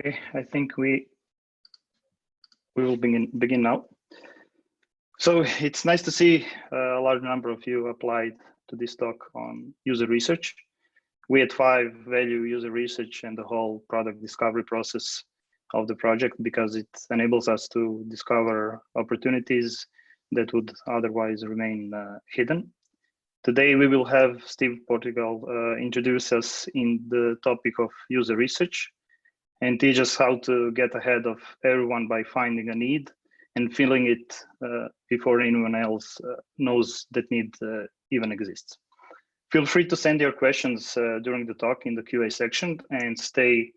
Okay, I think we will begin now. So it's nice to see a large number of you applied to this talk on user research. We at Five value user research and the whole product discovery process of the project because it enables us to discover opportunities that would otherwise remain hidden. Today we will have Steve Portigal introduce us in the topic of user research and teach us how to get ahead of everyone by finding a need and filling it before anyone else knows that need even exists. Feel free to send your questions during the talk in the QA section and stay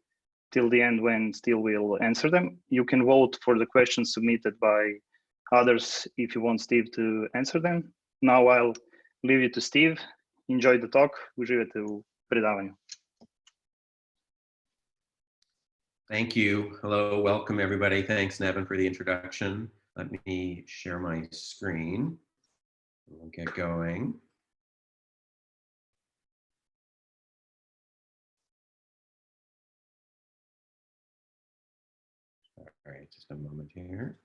till the end when Steve will answer them. You can vote for the questions submitted by others if you want Steve to answer them. Now I'll leave you to Steve. Enjoy the talk. Uživajte u predavanju. Thank you. Hello, welcome everybody. Thanks, Nevin, for the introduction. Let me share my screen. We'll get going. All right, just a moment here.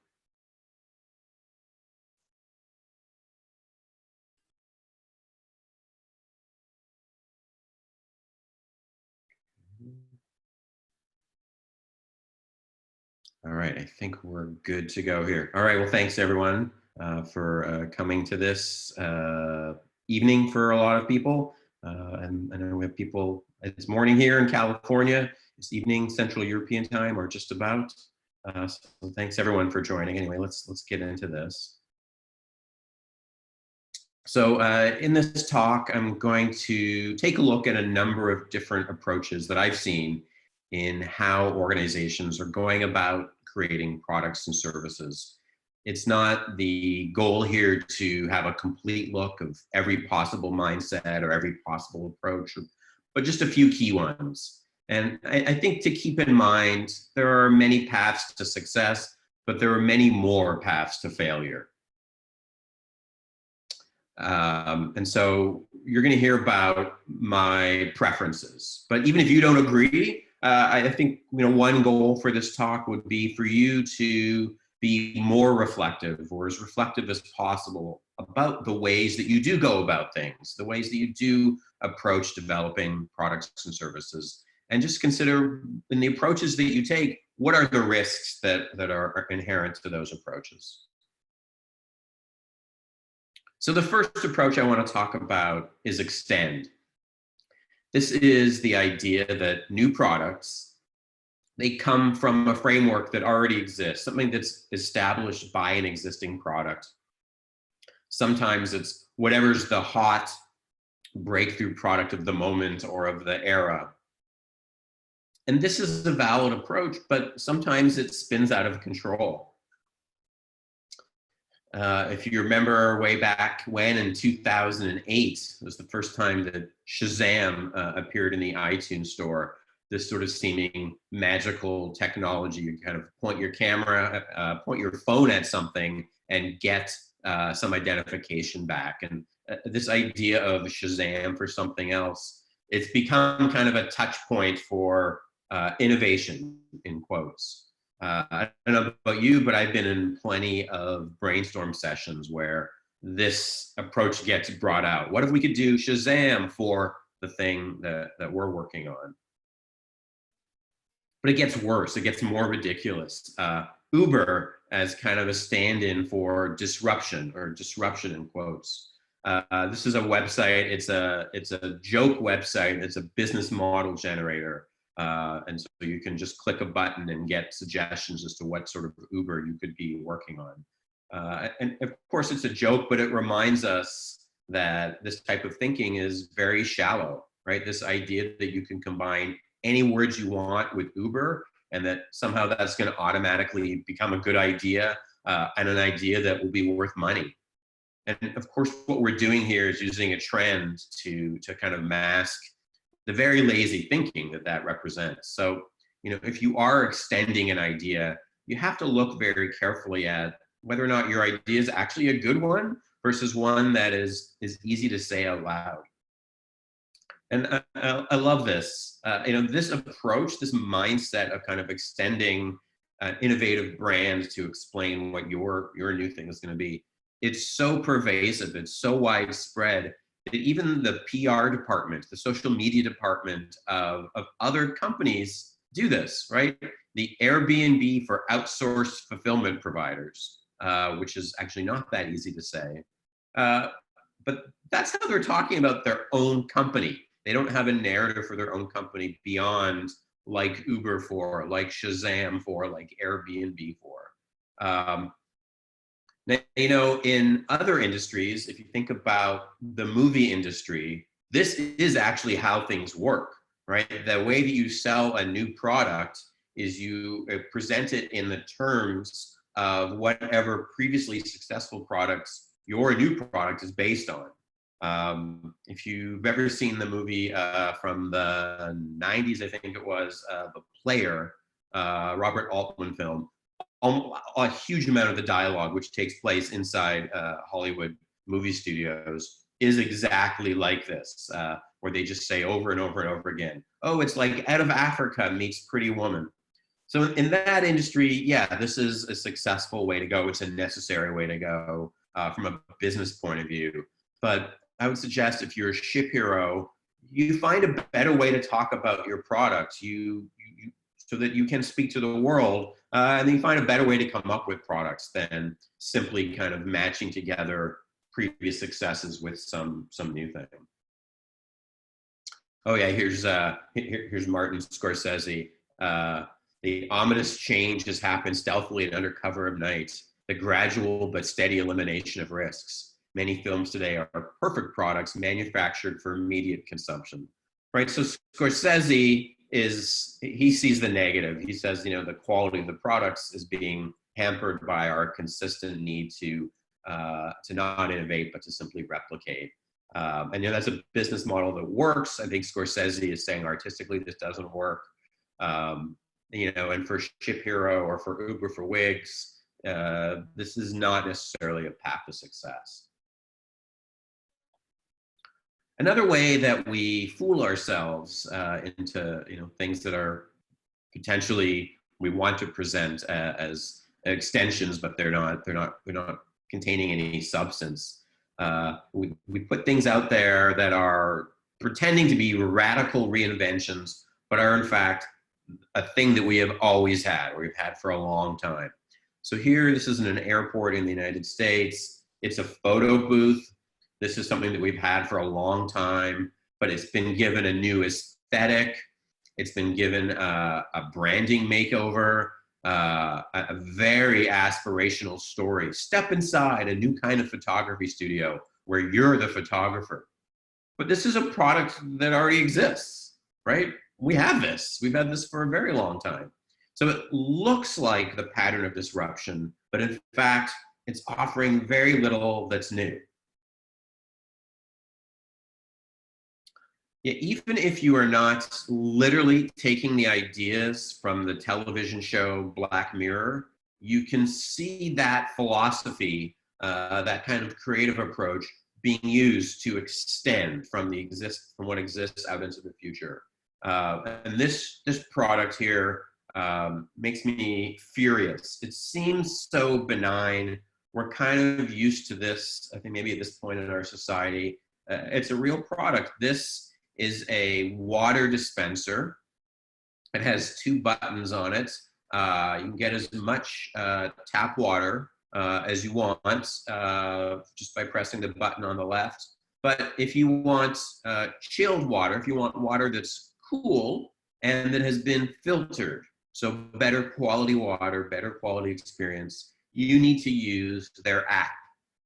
All right, I think we're good to go here. All right, well, thanks everyone for coming to this evening for a lot of people. And I know we have people, it's morning here in California, it's evening Central European time or just about. So thanks everyone for joining. Anyway, let's get into this. So in this talk, I'm going to take a look at a number of different approaches that I've seen in how organizations are going about creating products and services. It's not the goal here to have a complete look of every possible mindset or every possible approach, but just a few key ones. And I think to keep in mind, there are many paths to success, but there are many more paths to failure. And so you're going to hear about my preferences, but even if you don't agree, I think one goal for this talk would be for you to be more reflective or as reflective as possible about the ways that you do go about things, the ways that you do approach developing products and services, and just consider in the approaches that you take, what are the risks that are inherent to those approaches. So the first approach I want to talk about is extend. This is the idea that new products, they come from a framework that already exists, something that's established by an existing product. Sometimes it's whatever's the hot breakthrough product of the moment or of the era. And this is a valid approach, but sometimes it spins out of control. If you remember way back when in 2008, it was the first time that Shazam appeared in the iTunes store, this sort of seeming magical technology. You kind of point your camera, point your phone at something and get some identification back. And this idea of Shazam for something else, it's become kind of a touch point for innovation, in quotes. I don't know about you, but I've been in plenty of brainstorm sessions where this approach gets brought out. What if we could do Shazam for the thing that we're working on? But it gets worse, it gets more ridiculous. Uber as kind of a stand-in for disruption, or disruption in quotes. This is a website, it's a joke website, it's a business model generator. And so you can just click a button and get suggestions as to what sort of Uber you could be working on. And of course it's a joke, but it reminds us that this type of thinking is very shallow, right? This idea that you can combine any words you want with Uber and that somehow that's going to automatically become a good idea and an idea that will be worth money. And of course, what we're doing here is using a trend to kind of mask the very lazy thinking that represents. So, if you are extending an idea, you have to look very carefully at whether or not your idea is actually a good one versus one that is easy to say out loud. And I love this. This approach, this mindset of kind of extending innovative brands to explain what your new thing is going to be. It's so pervasive. It's so widespread that even the PR department, the social media department of other companies do this, right? The Airbnb for outsourced fulfillment providers, which is actually not that easy to say. But that's how they're talking about their own company. They don't have a narrative for their own company beyond like Uber for, like Shazam for, like Airbnb for. Now, in other industries, if you think about the movie industry, this is actually how things work, right? The way that you sell a new product is you present it in the terms of whatever previously successful products your new product is based on. If you've ever seen the movie from the 90s, I think it was, The Player, Robert Altman film, a huge amount of the dialogue which takes place inside Hollywood movie studios is exactly like this, where they just say over and over and over again, oh, it's like Out of Africa meets Pretty Woman. So in that industry, yeah, this is a successful way to go. It's a necessary way to go from a business point of view. But I would suggest if you're a ship hero, you find a better way to talk about your products so that you can speak to the world, and then you find a better way to come up with products than simply kind of matching together previous successes with some new thing. Oh yeah, here's Martin Scorsese. The ominous change has happened stealthily and under cover of night. The gradual but steady elimination of risks. Many films today are perfect products manufactured for immediate consumption, right? So Scorsese he sees the negative. He says, the quality of the products is being hampered by our consistent need to not innovate, but to simply replicate. And that's a business model that works. I think Scorsese is saying artistically this doesn't work. And for Ship Hero or for Uber for Wigs, this is not necessarily a path to success. Another way that we fool ourselves into things that are potentially we want to present as extensions, but they're not containing any substance. We put things out there that are pretending to be radical reinventions, but are in fact a thing that we have always had, or we've had for a long time. So here, this is in an airport in the United States. It's a photo booth. This is something that we've had for a long time, but it's been given a new aesthetic. It's been given a branding makeover, a very aspirational story. Step inside a new kind of photography studio where you're the photographer. But this is a product that already exists, right? We have this. We've had this for a very long time. So it looks like the pattern of disruption, but in fact, it's offering very little that's new. Yeah, even if you are not literally taking the ideas from the television show Black Mirror, you can see that philosophy, that kind of creative approach being used to extend from what exists out into the future. And this product here makes me furious. It seems so benign. We're kind of used to this, I think maybe at this point in our society. It's a real product. This is a water dispenser. It has 2 buttons on it. You can get as much tap water as you want just by pressing the button on the left. But if you want chilled water, if you want water that's cool and that has been filtered, so better quality water, better quality experience, you need to use their app.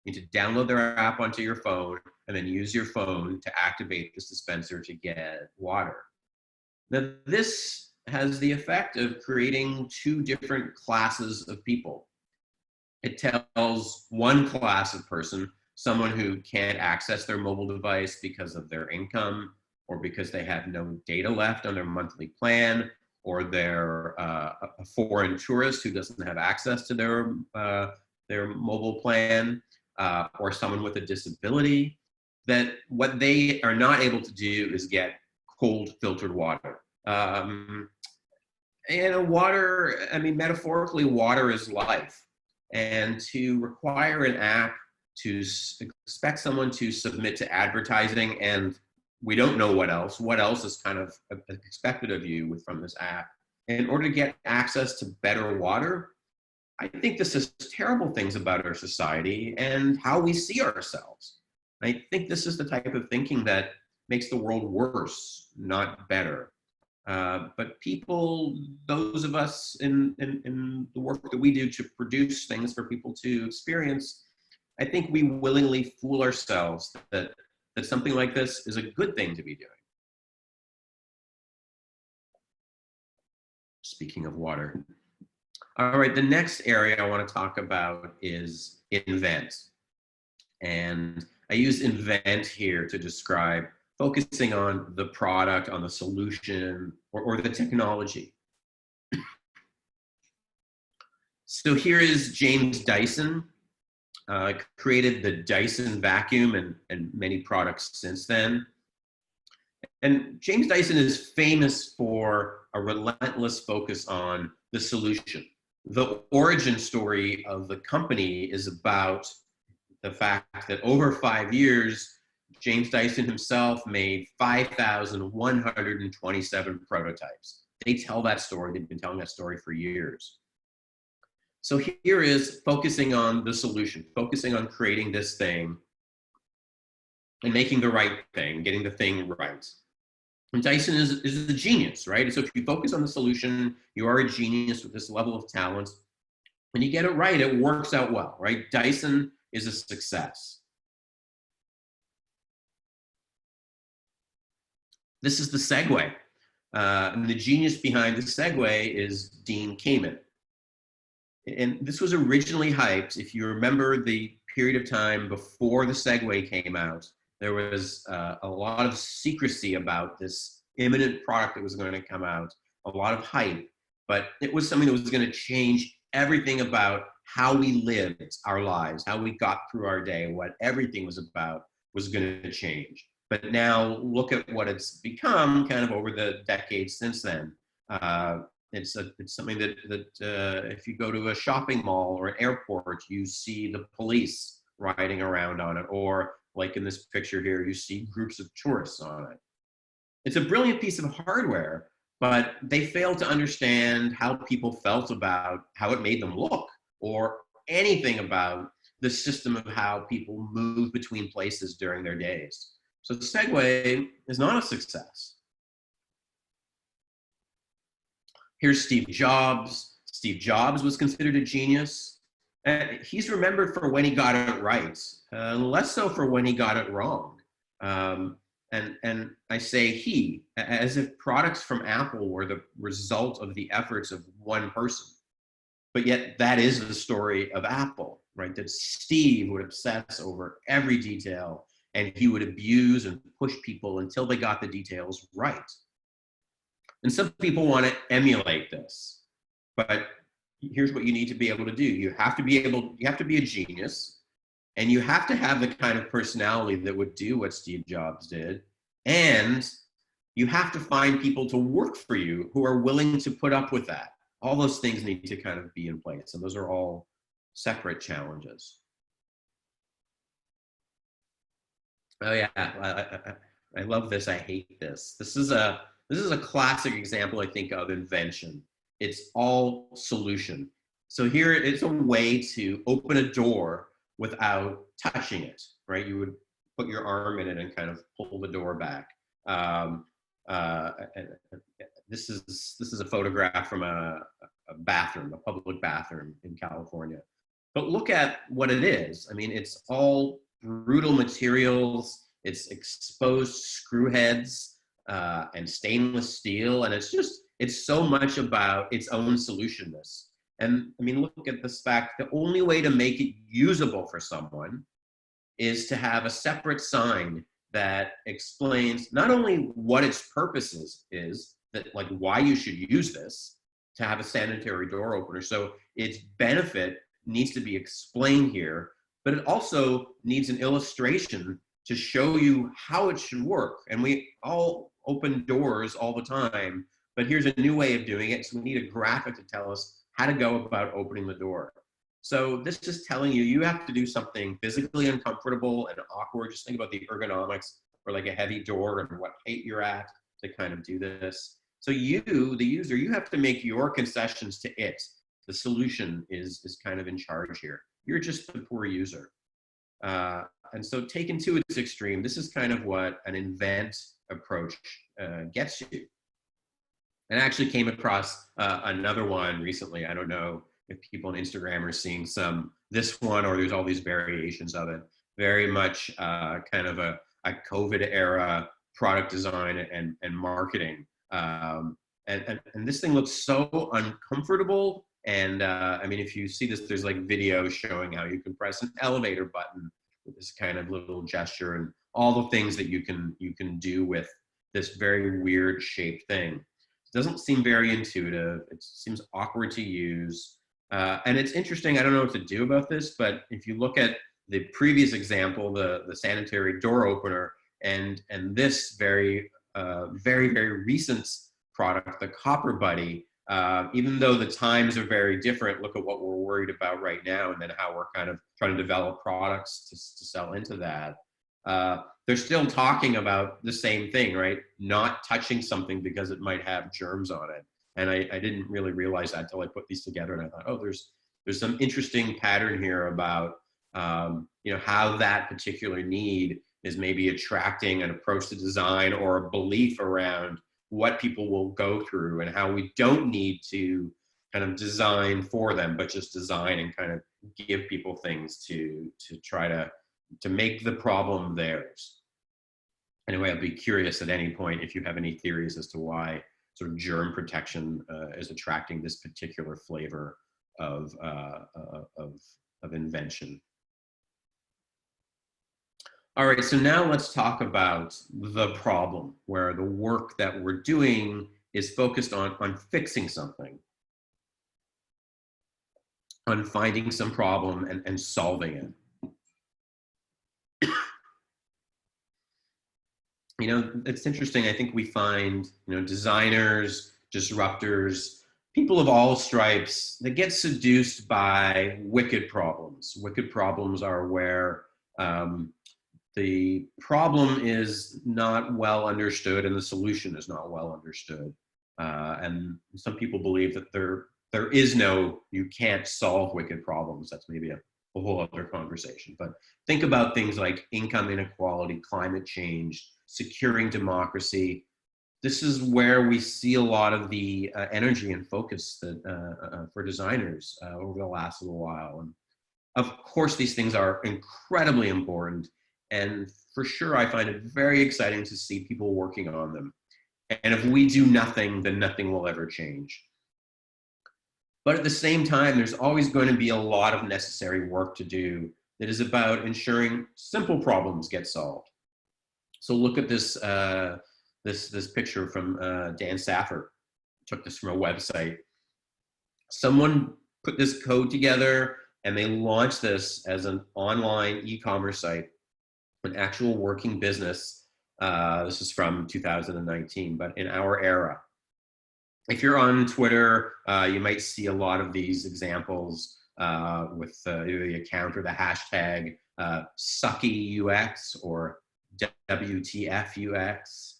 You need to download their app onto your phone and then use your phone to activate this dispenser to get water. Now, this has the effect of creating 2 different classes of people. It tells one class of person, someone who can't access their mobile device because of their income, or because they have no data left on their monthly plan, or they're a foreign tourist who doesn't have access to their mobile plan, or someone with a disability, that what they are not able to do is get cold filtered water. Water, I mean, metaphorically, water is life. And to require an app to expect someone to submit to advertising, and we don't know what else is kind of expected of you from this app, in order to get access to better water, I think this says terrible things about our society and how we see ourselves. I think this is the type of thinking that makes the world worse, not better. But people, those of us in the work that we do to produce things for people to experience, I think we willingly fool ourselves that something like this is a good thing to be doing. Speaking of water. All right, the next area I want to talk about is invent. And I use invent here to describe focusing on the product, on the solution, or the technology. So here is James Dyson, created the Dyson vacuum and many products since then. And James Dyson is famous for a relentless focus on the solution. The origin story of the company is about the fact that over 5 years, James Dyson himself made 5,127 prototypes. They tell that story. They've been telling that story for years. So here is focusing on the solution, focusing on creating this thing and making the right thing, getting the thing right. And Dyson is a genius, right? So if you focus on the solution, you are a genius with this level of talent. When you get it right, it works out well, right? Dyson is a success. This is the Segway. And the genius behind the Segway is Dean Kamen. And this was originally hyped. If you remember the period of time before the Segway came out, there was a lot of secrecy about this imminent product that was going to come out, a lot of hype, but it was something that was going to change everything about how we lived our lives, how we got through our day, what everything was about was going to change. But now look at what it's become kind of over the decades since then. It's something that if you go to a shopping mall or an airport, you see the police riding around on it, or like in this picture here, you see groups of tourists on it. It's a brilliant piece of hardware, but they failed to understand how people felt about how it made them look, or anything about the system of how people move between places during their days. So the Segway is not a success. Here's Steve Jobs. Steve Jobs was considered a genius. And he's remembered for when he got it right, less so for when he got it wrong. And I say he, as if products from Apple were the result of the efforts of one person. But yet that is the story of Apple, right? That Steve would obsess over every detail, and he would abuse and push people until they got the details right. And some people want to emulate this, but here's what you need to be able to do. You have to be a genius, and you have to have the kind of personality that would do what Steve Jobs did. And you have to find people to work for you who are willing to put up with that. All those things need to kind of be in place. And those are all separate challenges. Oh yeah, I love this. I hate this. This is a classic example, I think, of invention. It's all solution. So here it's a way to open a door without touching it, right? You would put your arm in it and kind of pull the door back. This is a photograph from a bathroom, a public bathroom in California. But look at what it is. I mean, it's all brutal materials. It's exposed screw heads and stainless steel, and it's so much about its own solutionness. And I mean, look at this fact: the only way to make it usable for someone is to have a separate sign that explains not only what its purpose is that, like, why you should use this, to have a sanitary door opener. So its benefit needs to be explained here, but it also needs an illustration to show you how it should work. And we all open doors all the time, but here's a new way of doing it. So we need a graphic to tell us how to go about opening the door. So this is telling you, you have to do something physically uncomfortable and awkward. Just think about the ergonomics for like a heavy door and what height you're at to kind of do this. So you, the user, you have to make your concessions to it. The solution is kind of in charge here. You're just the poor user. And so taken to its extreme, this is kind of what an invent approach gets you. And I actually came across another one recently. I don't know if people on Instagram are seeing this one, or there's all these variations of it. Very much kind of a COVID era product design and marketing. And this thing looks so uncomfortable. And I mean, if you see this, there's like videos showing how you can press an elevator button with this kind of little gesture and all the things that you can do with this very weird shaped thing. It doesn't seem very intuitive. It seems awkward to use. And it's interesting, I don't know what to do about this, but if you look at the previous example, the sanitary door opener, and this very, very recent product, the Copper Buddy, even though the times are very different, look at what we're worried about right now, and then how we're kind of trying to develop products to sell into that. They're still talking about the same thing, right? Not touching something because it might have germs on it. And I didn't really realize that until I put these together, and I thought, oh, there's some interesting pattern here about how that particular need is maybe attracting an approach to design or a belief around what people will go through, and how we don't need to kind of design for them, but just design and kind of give people things to try to make the problem theirs. Anyway, I'd be curious at any point if you have any theories as to why sort of germ protection is attracting this particular flavor of invention. All right, so now let's talk about the problem, where the work that we're doing is focused on fixing something, on finding some problem and solving it. It's interesting. I think we find, designers, disruptors, people of all stripes that get seduced by wicked problems. Wicked problems are where the problem is not well understood and the solution is not well understood. And some people believe that there is you can't solve wicked problems. That's maybe a whole other conversation. But think about things like income inequality, climate change, securing democracy. This is where we see a lot of the energy and focus that for designers over the last little while. And of course, these things are incredibly important. And for sure, I find it very exciting to see people working on them. And if we do nothing, then nothing will ever change. But at the same time, there's always going to be a lot of necessary work to do that is about ensuring simple problems get solved. So look at this this picture from Dan Saffer. Took this from a website. Someone put this code together and they launched this as an online e-commerce site, an actual working business. This is from 2019, but in our era. If you're on Twitter, you might see a lot of these examples with either the account or the hashtag sucky UX or WTF UX.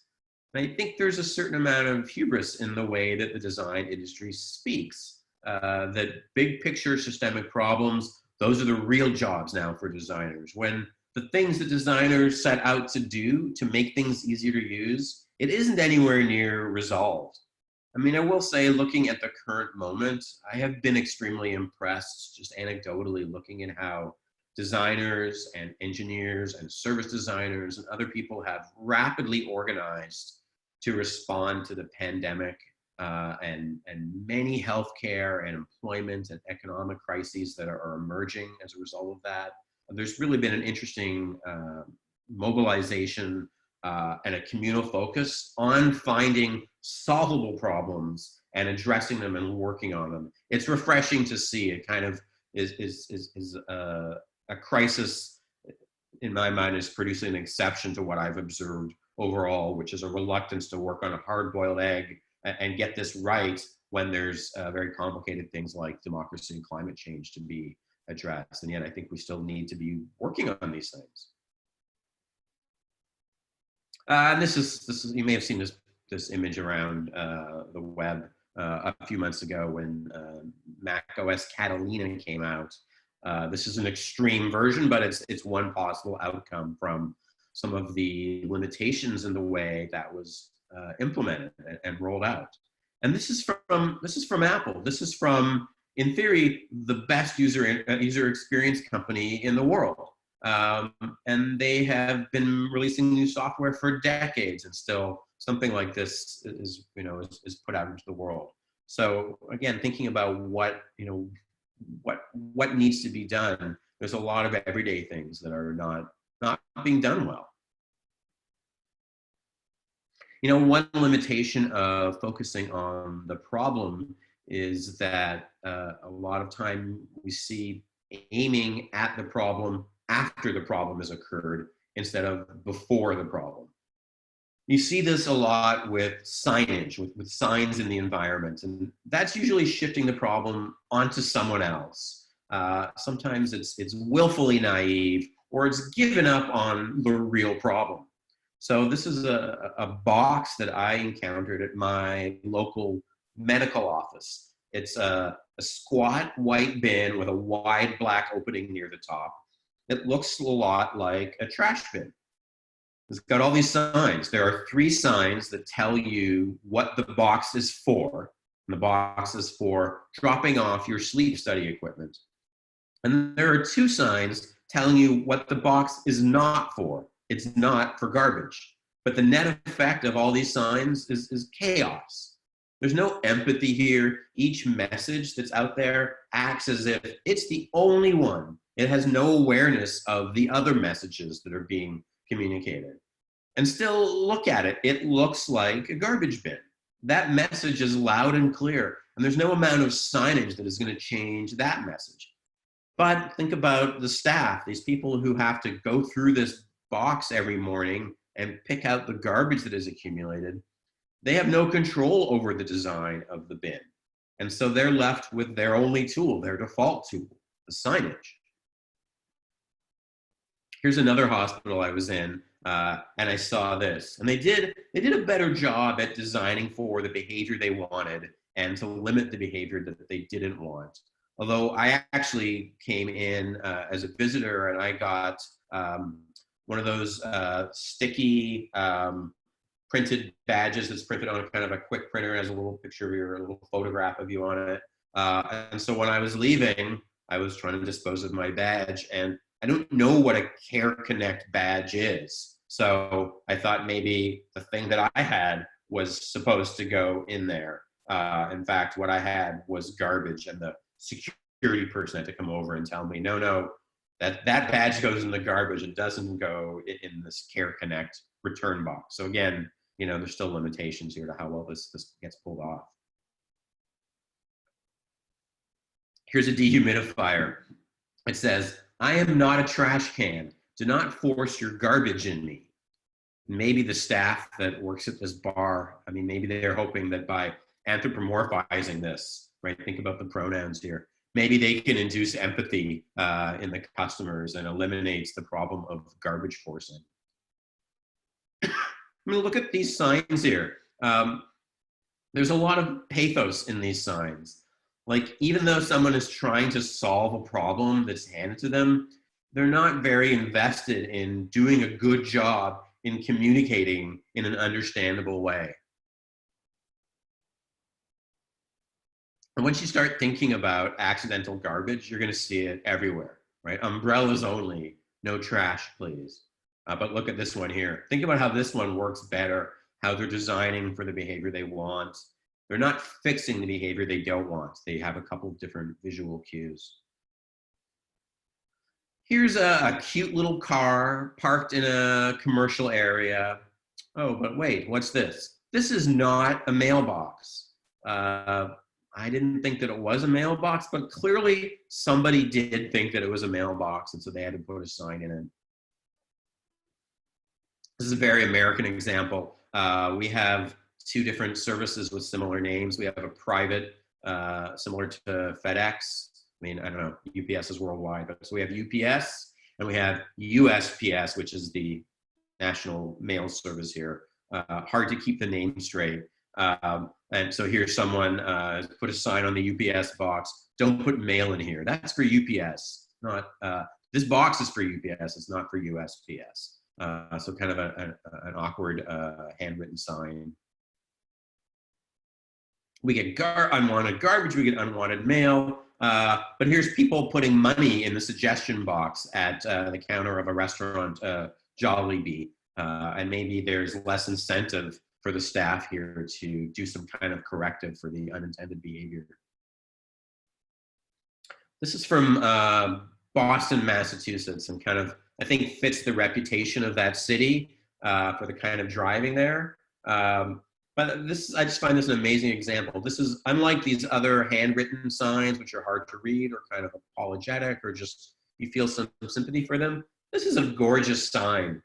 And I think there's a certain amount of hubris in the way that the design industry speaks. That big picture systemic problems, those are the real jobs now for designers. When the things that designers set out to do to make things easier to use, it isn't anywhere near resolved. I mean, I will say, looking at the current moment, I have been extremely impressed, just anecdotally, looking at how designers and engineers and service designers and other people have rapidly organized to respond to the pandemic and many healthcare and employment and economic crises that are emerging as a result of that. There's really been an interesting mobilization and a communal focus on finding solvable problems and addressing them and working on them. It's refreshing to see. It kind of is a crisis, in my mind, is producing an exception to what I've observed overall, which is a reluctance to work on a hard-boiled egg and get this right when there's very complicated things like democracy and climate change to be addressed. And yet I think we still need to be working on these things. And this is you may have seen this image around the web a few months ago when Mac OS Catalina came out. This is an extreme version, but it's one possible outcome from some of the limitations in the way that was implemented and rolled out. And this is from Apple. This is from, in theory, the best user experience company in the world. And they have been releasing new software for decades, and still something like this is put out into the world. So again, thinking about what needs to be done, there's a lot of everyday things that are not being done well. One limitation of focusing on the problem is that a lot of time we see aiming at the problem after the problem has occurred instead of before the problem. You see this a lot with signage, with signs in the environment, and that's usually shifting the problem onto someone else. Sometimes it's willfully naive, or it's given up on the real problem. So this is a box that I encountered at my local medical office. It's a squat white bin with a wide black opening near the top. It looks a lot like a trash bin. It's got all these signs. There are 3 signs that tell you what the box is for. And the box is for dropping off your sleep study equipment. And there are 2 signs telling you what the box is not for. It's not for garbage. But the net effect of all these signs is chaos. There's no empathy here. Each message that's out there acts as if it's the only one. It has no awareness of the other messages that are being communicated. And still, look at it. It looks like a garbage bin. That message is loud and clear, and there's no amount of signage that is going to change that message. But think about the staff, these people who have to go through this box every morning and pick out the garbage that is accumulated. They have no control over the design of the bin. And so they're left with their only tool, their default tool, the signage. Here's another hospital I was in, and I saw this. And they did a better job at designing for the behavior they wanted and to limit the behavior that they didn't want. Although I actually came in as a visitor, and I got one of those sticky printed badges that's printed on a kind of a quick printer, has a little picture of you, or a little photograph of you on it. And so when I was leaving, I was trying to dispose of my badge, and I don't know what a Care Connect badge is. So I thought maybe the thing that I had was supposed to go in there. In fact, what I had was garbage, and the security person had to come over and tell me, no, that badge goes in the garbage. It doesn't go in this Care Connect return box. So again, there's still limitations here to how well this gets pulled off. Here's a dehumidifier. It says, "I am not a trash can. Do not force your garbage in me." Maybe the staff that works at this bar, maybe they're hoping that by anthropomorphizing this, right? Think about the pronouns here. Maybe they can induce empathy in the customers and eliminates the problem of garbage forcing. Look at these signs here. There's a lot of pathos in these signs. Like, even though someone is trying to solve a problem that's handed to them, they're not very invested in doing a good job in communicating in an understandable way. And once you start thinking about accidental garbage, you're going to see it everywhere, right? Umbrellas only, no trash, please. But look at this one here. Think about how this one works better, how they're designing for the behavior they want. They're not fixing the behavior they don't want. They have a couple of different visual cues. Here's a cute little car parked in a commercial area. Oh, but wait, what's this? This is not a mailbox. I didn't think that it was a mailbox, but clearly somebody did think that it was a mailbox, and so they had to put a sign in it. This is a very American example. We have two different services with similar names. We have a private, similar to FedEx. I mean, I don't know, UPS is worldwide, but so we have UPS and we have USPS, which is the national mail service here. Hard to keep the name straight. And so here's someone put a sign on the UPS box, don't put mail in here. That's for UPS, not, this box is for UPS, it's not for USPS. So kind of an awkward handwritten sign. We get unwanted garbage, we get unwanted mail. But here's people putting money in the suggestion box at the counter of a restaurant, Jollibee. And maybe there's less incentive for the staff here to do some kind of corrective for the unintended behavior. This is from Boston, Massachusetts, and kind of, I think, fits the reputation of that city for the kind of driving there. But this, I just find this an amazing example. This is unlike these other handwritten signs, which are hard to read or kind of apologetic or just you feel some sympathy for them. This is a gorgeous sign.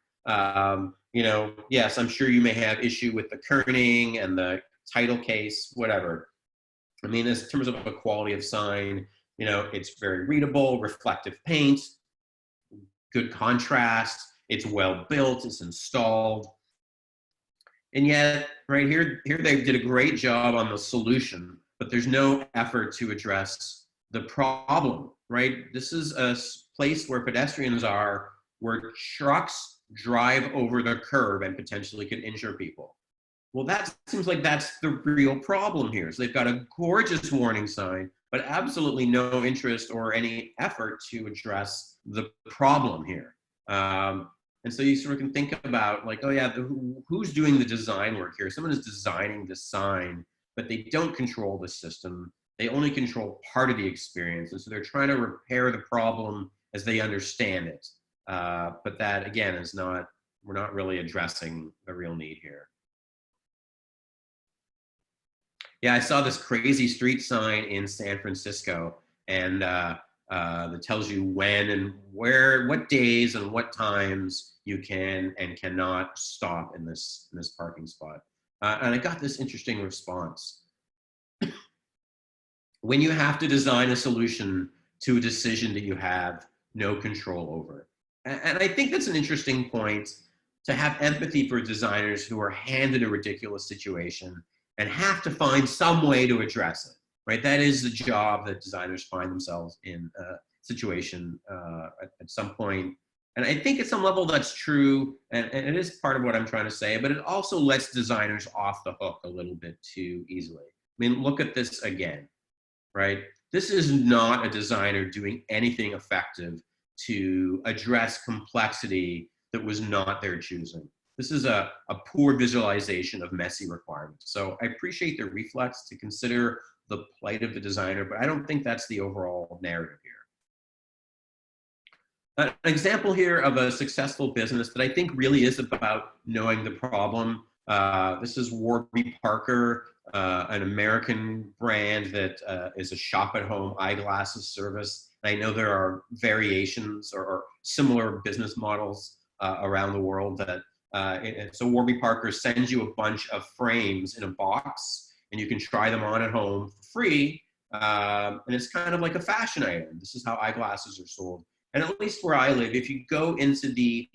You know, yes, I'm sure you may have issue with the kerning and the title case, whatever. I mean, in terms of a quality of sign, you know, it's very readable, reflective paint, good contrast, it's well built, it's installed. And yet, right here they did a great job on the solution, but there's no effort to address the problem, right? This is a place where pedestrians are, where trucks drive over the curb and potentially could injure people. Well, that seems like that's the real problem here. So they've got a gorgeous warning sign, but absolutely no interest or any effort to address the problem here. And so you sort of can think about like, oh yeah, who's doing the design work here? Someone is designing the sign, but they don't control the system. They only control part of the experience. And so they're trying to repair the problem as they understand it. But that again is not, we're not really addressing the real need here. Yeah, I saw this crazy street sign in San Francisco, and that tells you when and where, what days and what times you can and cannot stop in this parking spot. And I got this interesting response. When you have to design a solution to a decision that you have no control over. And I think that's an interesting point, to have empathy for designers who are handed a ridiculous situation and have to find some way to address it, right? That is the job that designers find themselves in a situation at some point. And I think at some level that's true, and it is part of what I'm trying to say, but it also lets designers off the hook a little bit too easily. I mean, look at this again, right? This is not a designer doing anything effective to address complexity that was not their choosing. This is a poor visualization of messy requirements. So I appreciate the reflex to consider the plight of the designer, but I don't think that's the overall narrative here. An example here of a successful business that I think really is about knowing the problem. This is Warby Parker, an American brand that is a shop-at-home eyeglasses service. I know there are variations or similar business models around the world that so Warby Parker sends you a bunch of frames in a box and you can try them on at home for free. And it's kind of like a fashion item. This is how eyeglasses are sold. And at least where I live, if you go into the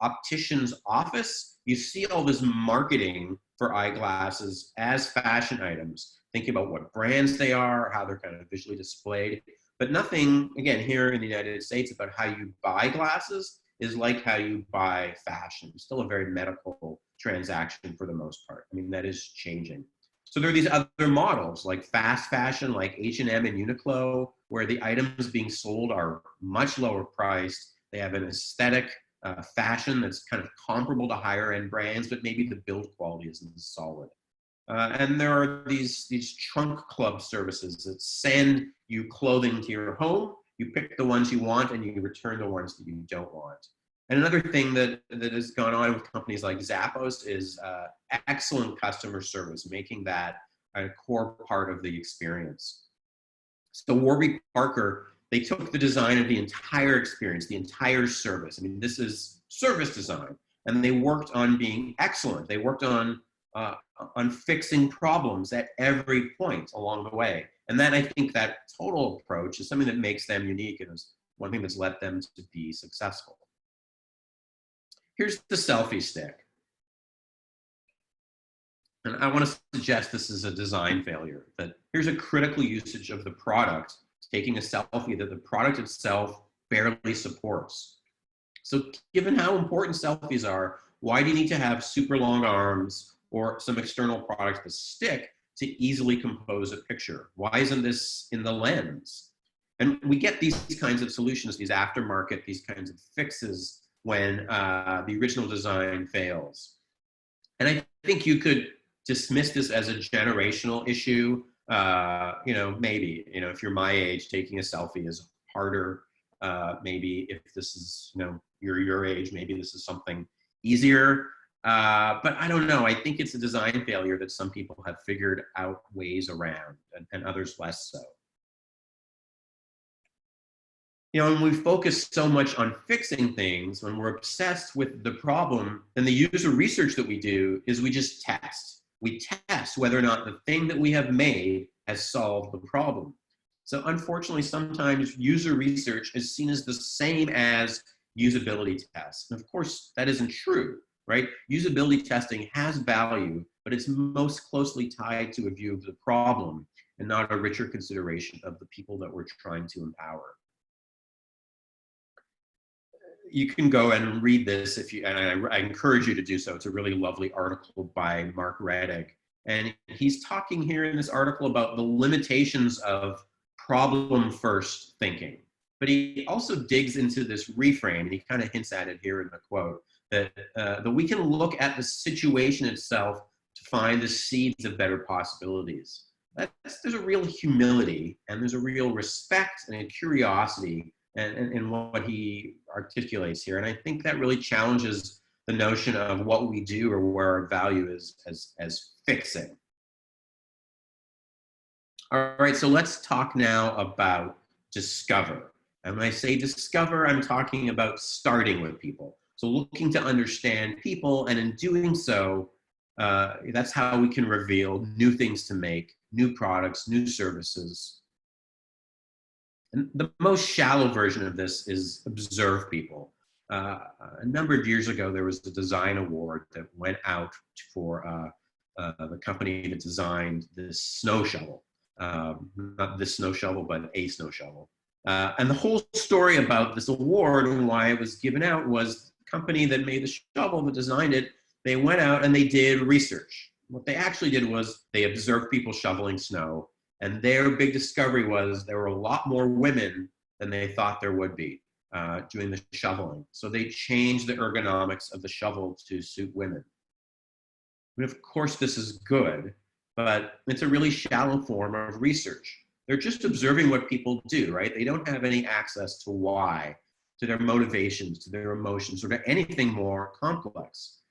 optician's office, you see all this marketing for eyeglasses as fashion items, thinking about what brands they are, how they're kind of visually displayed, but nothing, again, here in the United States about how you buy glasses is like how you buy fashion. It's still a very medical transaction for the most part. I mean, that is changing. So there are these other models like fast fashion, like H&M and Uniqlo, where the items being sold are much lower priced. They have an aesthetic fashion that's kind of comparable to higher end brands, but maybe the build quality isn't as solid. And there are these trunk club services that send you clothing to your home. You pick the ones you want and you return the ones that you don't want. And another thing that has gone on with companies like Zappos is excellent customer service, making that a core part of the experience. So Warby Parker, they took the design of the entire experience, the entire service. I mean, this is service design. and they worked on being excellent. They worked on fixing problems at every point along the way. And then I think that total approach is something that makes them unique and is one thing that's led them to be successful. Here's the selfie stick. And I want to suggest this is a design failure, that here's a critical usage of the product, taking a selfie that the product itself barely supports. So given how important selfies are, why do you need to have super long arms or some external product, the stick, to easily compose a picture? Why isn't this in the lens? And we get these kinds of solutions, these aftermarket, these kinds of fixes when the original design fails. And I think you could dismiss this as a generational issue. Maybe, if you're my age, taking a selfie is harder. Maybe if this is, you're your age, maybe this is something easier. But I don't know. I think it's a design failure that some people have figured out ways around, and others less so. When we focus so much on fixing things, when we're obsessed with the problem, then the user research that we do is we just test. We test whether or not the thing that we have made has solved the problem. So unfortunately, sometimes user research is seen as the same as usability tests. And of course, that isn't true, right? Usability testing has value, but it's most closely tied to a view of the problem and not a richer consideration of the people that we're trying to empower. You can go and read this and I encourage you to do so. It's a really lovely article by Mark Reddick. And he's talking here in this article about the limitations of problem first thinking. But he also digs into this reframe, and he kind of hints at it here in the quote, that we can look at the situation itself to find the seeds of better possibilities. There's a real humility, and there's a real respect and a curiosity in what he articulates here. And I think that really challenges the notion of what we do or where our value is as fixing. All right, so let's talk now about discover. And when I say discover, I'm talking about starting with people. So looking to understand people, and in doing so, that's how we can reveal new things to make, new products, new services. And the most shallow version of this is observe people. A number of years ago, there was a design award that went out for the company that designed this snow shovel. Not this snow shovel, but a snow shovel. And the whole story about this award and why it was given out was the company that made the shovel, that designed it, they went out and they did research. What they actually did was they observed people shoveling snow. And their big discovery was there were a lot more women than they thought there would be doing the shoveling. So they changed the ergonomics of the shovel to suit women. And of course, this is good, but it's a really shallow form of research. They're just observing what people do, right? They don't have any access to why, to their motivations, to their emotions, or to anything more complex.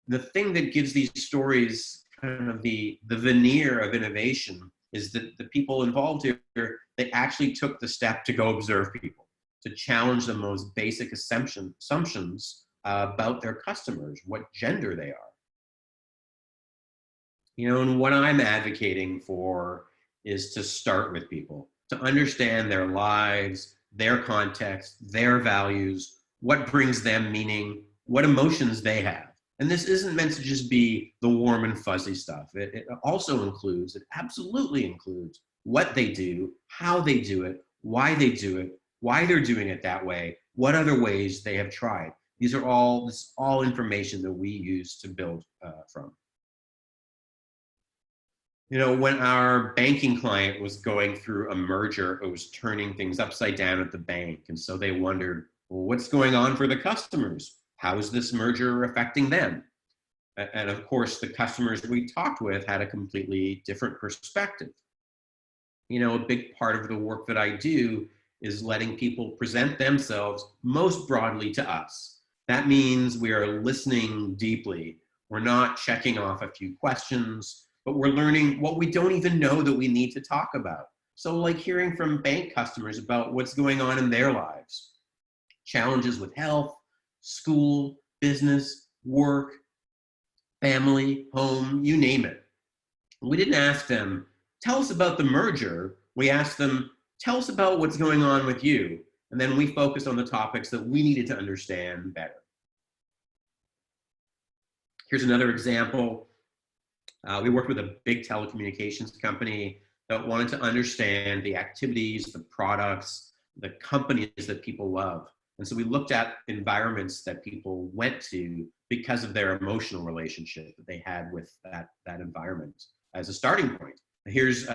The thing that gives these stories kind of the veneer of innovation is that the people involved here, they actually took the step to go observe people, to challenge the most basic assumptions about their customers, what gender they are. And what I'm advocating for is to start with people, to understand their lives, their context, their values, what brings them meaning, what emotions they have. And this isn't meant to just be the warm and fuzzy stuff. It also includes, it absolutely includes what they do, how they do it, why they're doing it that way, what other ways they have tried. This is all information that we use to build from. When our banking client was going through a merger, it was turning things upside down at the bank. And so they wondered, well, what's going on for the customers? How is this merger affecting them? And of course, the customers we talked with had a completely different perspective. A big part of the work that I do is letting people present themselves most broadly to us. That means we are listening deeply. We're not checking off a few questions, but we're learning what we don't even know that we need to talk about. So like hearing from bank customers about what's going on in their lives, challenges with health, school, business, work, family, home, you name it. We didn't ask them, tell us about the merger. We asked them, tell us about what's going on with you. And then we focused on the topics that we needed to understand better. Here's another example. We worked with a big telecommunications company that wanted to understand the activities, the products, the companies that people love. And so we looked at environments that people went to because of their emotional relationship that they had with that environment as a starting point. Here's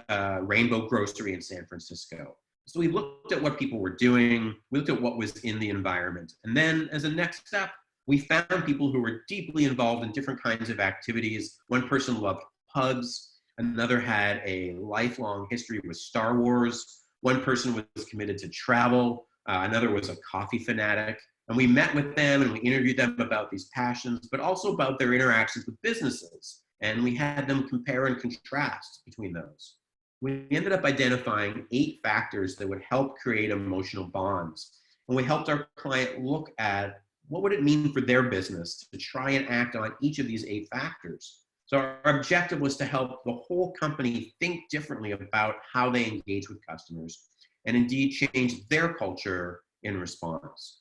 Rainbow Grocery in San Francisco. So we looked at what people were doing, we looked at what was in the environment. And then as a next step, we found people who were deeply involved in different kinds of activities. One person loved pugs, another had a lifelong history with Star Wars, one person was committed to travel, another was a coffee fanatic. And we met with them and we interviewed them about these passions, but also about their interactions with businesses. And we had them compare and contrast between those. We ended up identifying 8 factors that would help create emotional bonds. And we helped our client look at what would it mean for their business to try and act on each of these 8 factors. So our objective was to help the whole company think differently about how they engage with customers and indeed change their culture in response.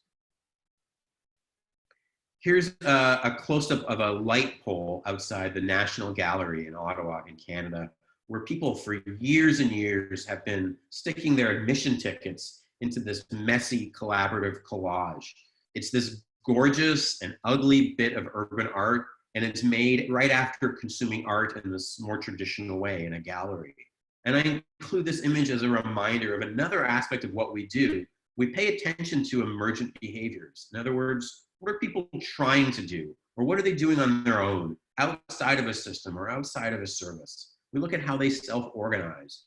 Here's a close-up of a light pole outside the National Gallery in Ottawa in Canada, where people for years and years have been sticking their admission tickets into this messy collaborative collage. It's this gorgeous and ugly bit of urban art, and it's made right after consuming art in this more traditional way in a gallery. And I include this image as a reminder of another aspect of what we do. We pay attention to emergent behaviors. In other words, what are people trying to do? Or what are they doing on their own, outside of a system or outside of a service? We look at how they self-organize.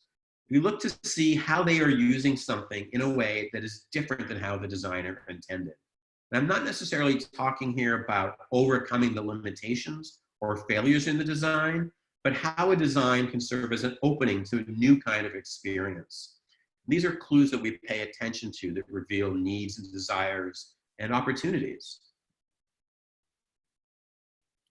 We look to see how they are using something in a way that is different than how the designer intended. And I'm not necessarily talking here about overcoming the limitations or failures in the design, but how a design can serve as an opening to a new kind of experience. These are clues that we pay attention to that reveal needs and desires and opportunities.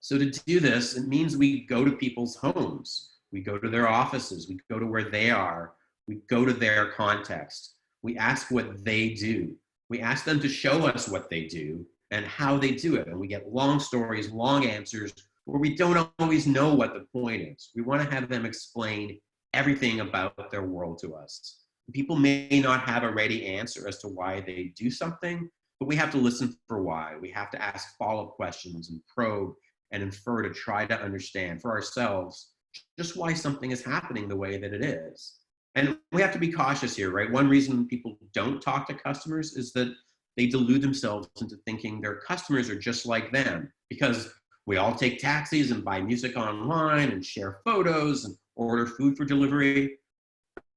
So to do this, it means we go to people's homes, we go to their offices, we go to where they are, we go to their context, we ask what they do. We ask them to show us what they do and how they do it. And we get long stories, long answers, where we don't always know what the point is. We want to have them explain everything about their world to us. People may not have a ready answer as to why they do something, but we have to listen for why. We have to ask follow-up questions and probe and infer to try to understand for ourselves just why something is happening the way that it is. And we have to be cautious here, right? One reason people don't talk to customers is that they delude themselves into thinking their customers are just like them, because we all take taxis and buy music online and share photos and order food for delivery.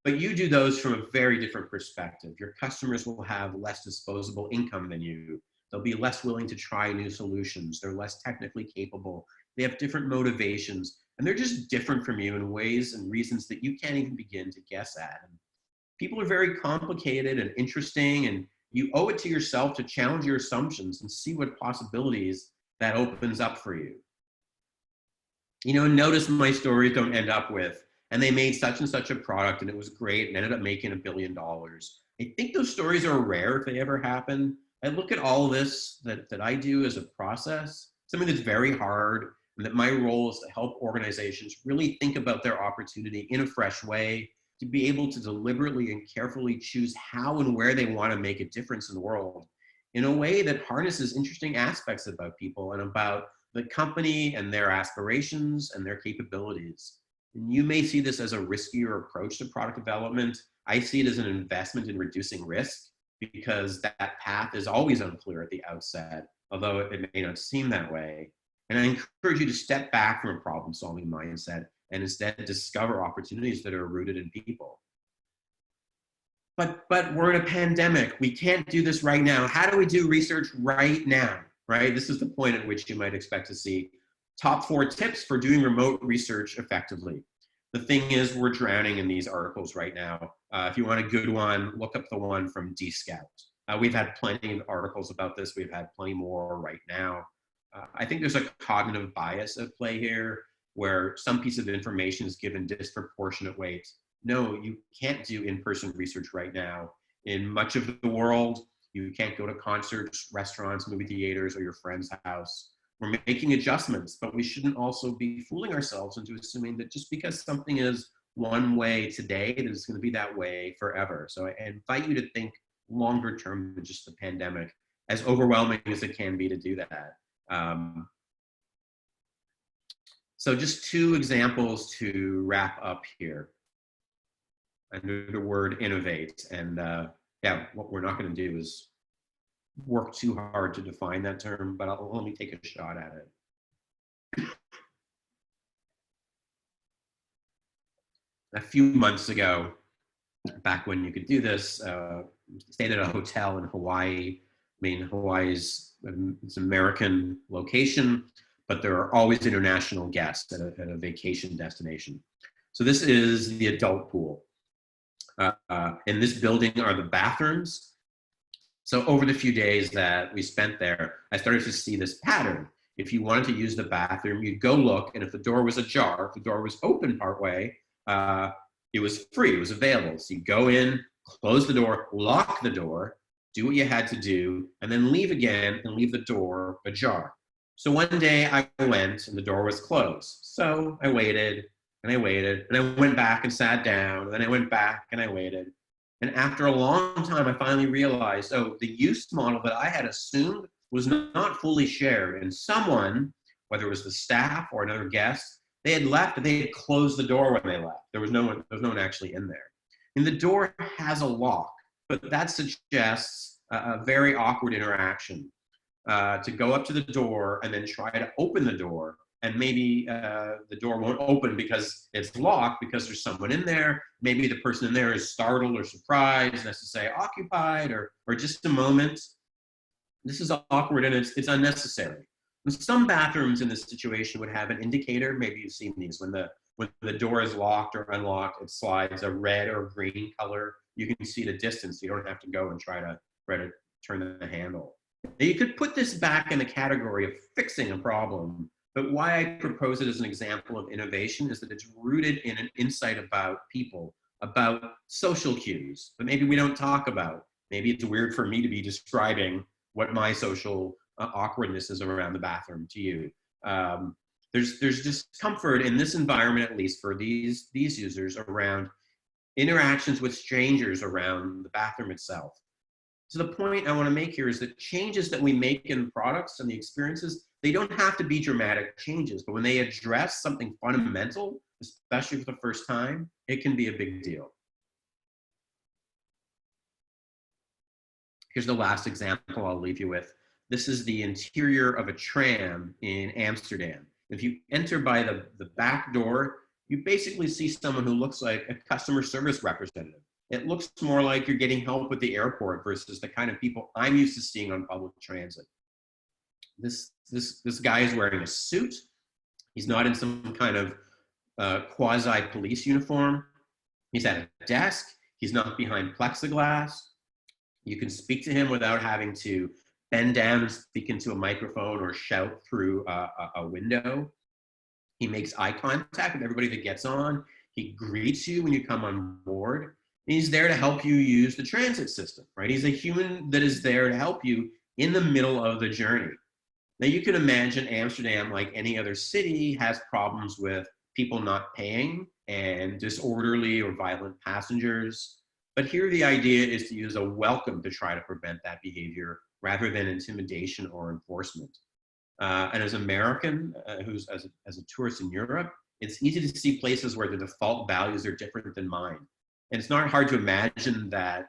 But you do those from a very different perspective. Your customers will have less disposable income than you. They'll be less willing to try new solutions. They're less technically capable. They have different motivations. And they're just different from you in ways and reasons that you can't even begin to guess at. And people are very complicated and interesting, and you owe it to yourself to challenge your assumptions and see what possibilities that opens up for you. You know, notice my stories don't end up with, and they made such and such a product and it was great and ended up making $1 billion. I think those stories are rare if they ever happen. I look at all this that I do as a process, something that's very hard, and that my role is to help organizations really think about their opportunity in a fresh way, to be able to deliberately and carefully choose how and where they want to make a difference in the world in a way that harnesses interesting aspects about people and about the company and their aspirations and their capabilities. And you may see this as a riskier approach to product development. I see it as an investment in reducing risk, because that path is always unclear at the outset, although it may not seem that way. And I encourage you to step back from a problem-solving mindset and instead discover opportunities that are rooted in people. But we're in a pandemic. We can't do this right now. How do we do research right now, right? This is the point at which you might expect to see top 4 tips for doing remote research effectively. The thing is, we're drowning in these articles right now. If you want a good one, look up the one from DScout. We've had plenty of articles about this. We've had plenty more right now. I think there's a cognitive bias at play here where some piece of information is given disproportionate weight. No, you can't do in-person research right now. In much of the world, you can't go to concerts, restaurants, movie theaters, or your friend's house. We're making adjustments, but we shouldn't also be fooling ourselves into assuming that just because something is one way today, that it's going to be that way forever. So I invite you to think longer term than just the pandemic, as overwhelming as it can be to do that. So just two examples to wrap up here under the word innovate. And yeah, what we're not going to do is work too hard to define that term, but let me take a shot at it. A few months ago, back when you could do this, stayed at a hotel in Hawaii. I mean, Hawaii is it's an American location, but there are always international guests at a vacation destination. So this is the adult pool. In this building are the bathrooms. So over the few days that we spent there, I started to see this pattern. If you wanted to use the bathroom, you'd go look, and if the door was ajar, if the door was open partway, it was free, it was available. So you go in, close the door, lock the door, do what you had to do, and then leave again and leave the door ajar. So one day I went and the door was closed. So I waited and I waited and I went back and sat down, and then I went back and I waited. And after a long time, I finally realized, oh, the use model that I had assumed was not fully shared. And someone, whether it was the staff or another guest, they had left and they had closed the door when they left. There was no one actually in there. And the door has a lock, but that suggests a very awkward interaction to go up to the door and then try to open the door. And maybe the door won't open because it's locked because there's someone in there. Maybe the person in there is startled or surprised and has to say occupied or just a moment. This is awkward and it's unnecessary. And some bathrooms in this situation would have an indicator. Maybe you've seen these when the door is locked or unlocked, it slides a red or green color. You can see the distance. You don't have to go and try to turn the handle. Now, you could put this back in the category of fixing a problem. But why I propose it as an example of innovation is that it's rooted in an insight about people, about social cues that maybe we don't talk about. Maybe it's weird for me to be describing what my social awkwardness is around the bathroom to you. There's discomfort in this environment, at least for these users, around interactions with strangers around the bathroom itself. So the point I want to make here is that changes that we make in products and the experiences, they don't have to be dramatic changes, but when they address something fundamental, especially for the first time, it can be a big deal. Here's the last example I'll leave you with. This is the interior of a tram in Amsterdam. If you enter by the back door, you basically see someone who looks like a customer service representative. It looks more like you're getting help at the airport versus the kind of people I'm used to seeing on public transit. This guy is wearing a suit. He's not in some kind of quasi-police uniform. He's at a desk. He's not behind plexiglass. You can speak to him without having to bend down and speak into a microphone or shout through a window. He makes eye contact with everybody that gets on. He greets you when you come on board. He's there to help you use the transit system, right? He's a human that is there to help you in the middle of the journey. Now you can imagine Amsterdam, like any other city, has problems with people not paying and disorderly or violent passengers. But here the idea is to use a welcome to try to prevent that behavior rather than intimidation or enforcement. And as an American who's as a tourist in Europe, it's easy to see places where the default values are different than mine. And it's not hard to imagine that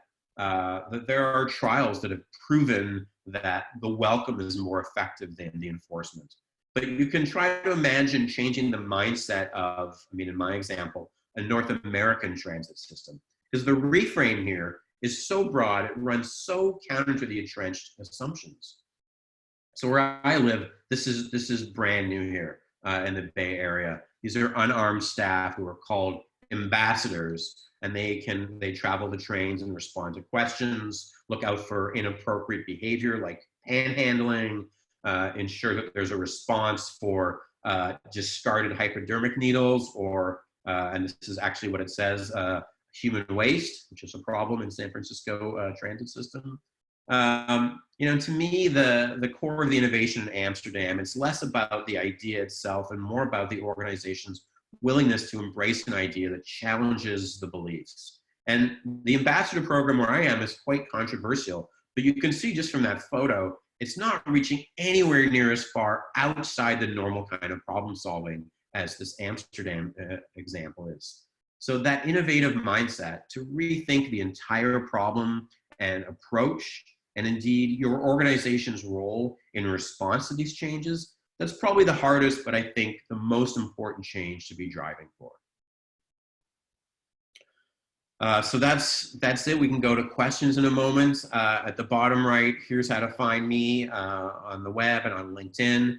there are trials that have proven that the welcome is more effective than the enforcement. But you can try to imagine changing the mindset of, I mean, in my example, a North American transit system. Because the reframe here is so broad, it runs so counter to the entrenched assumptions. So where I live, this is brand new here in the Bay Area. These are unarmed staff who are called ambassadors, and they travel the trains and respond to questions, look out for inappropriate behavior like panhandling, ensure that there's a response for discarded hypodermic needles, or, and this is actually what it says, human waste, which is a problem in San Francisco transit system. To me, the core of the innovation in Amsterdam, it's less about the idea itself and more about the organization's willingness to embrace an idea that challenges the beliefs. And the ambassador program where I am is quite controversial, but you can see just from that photo, it's not reaching anywhere near as far outside the normal kind of problem solving as this Amsterdam example is. So that innovative mindset to rethink the entire problem and approach, and indeed your organization's role in response to these changes, that's probably the hardest, but I think the most important change to be driving for. So that's it. We can go to questions in a moment. At the bottom right, here's how to find me on the web and on LinkedIn.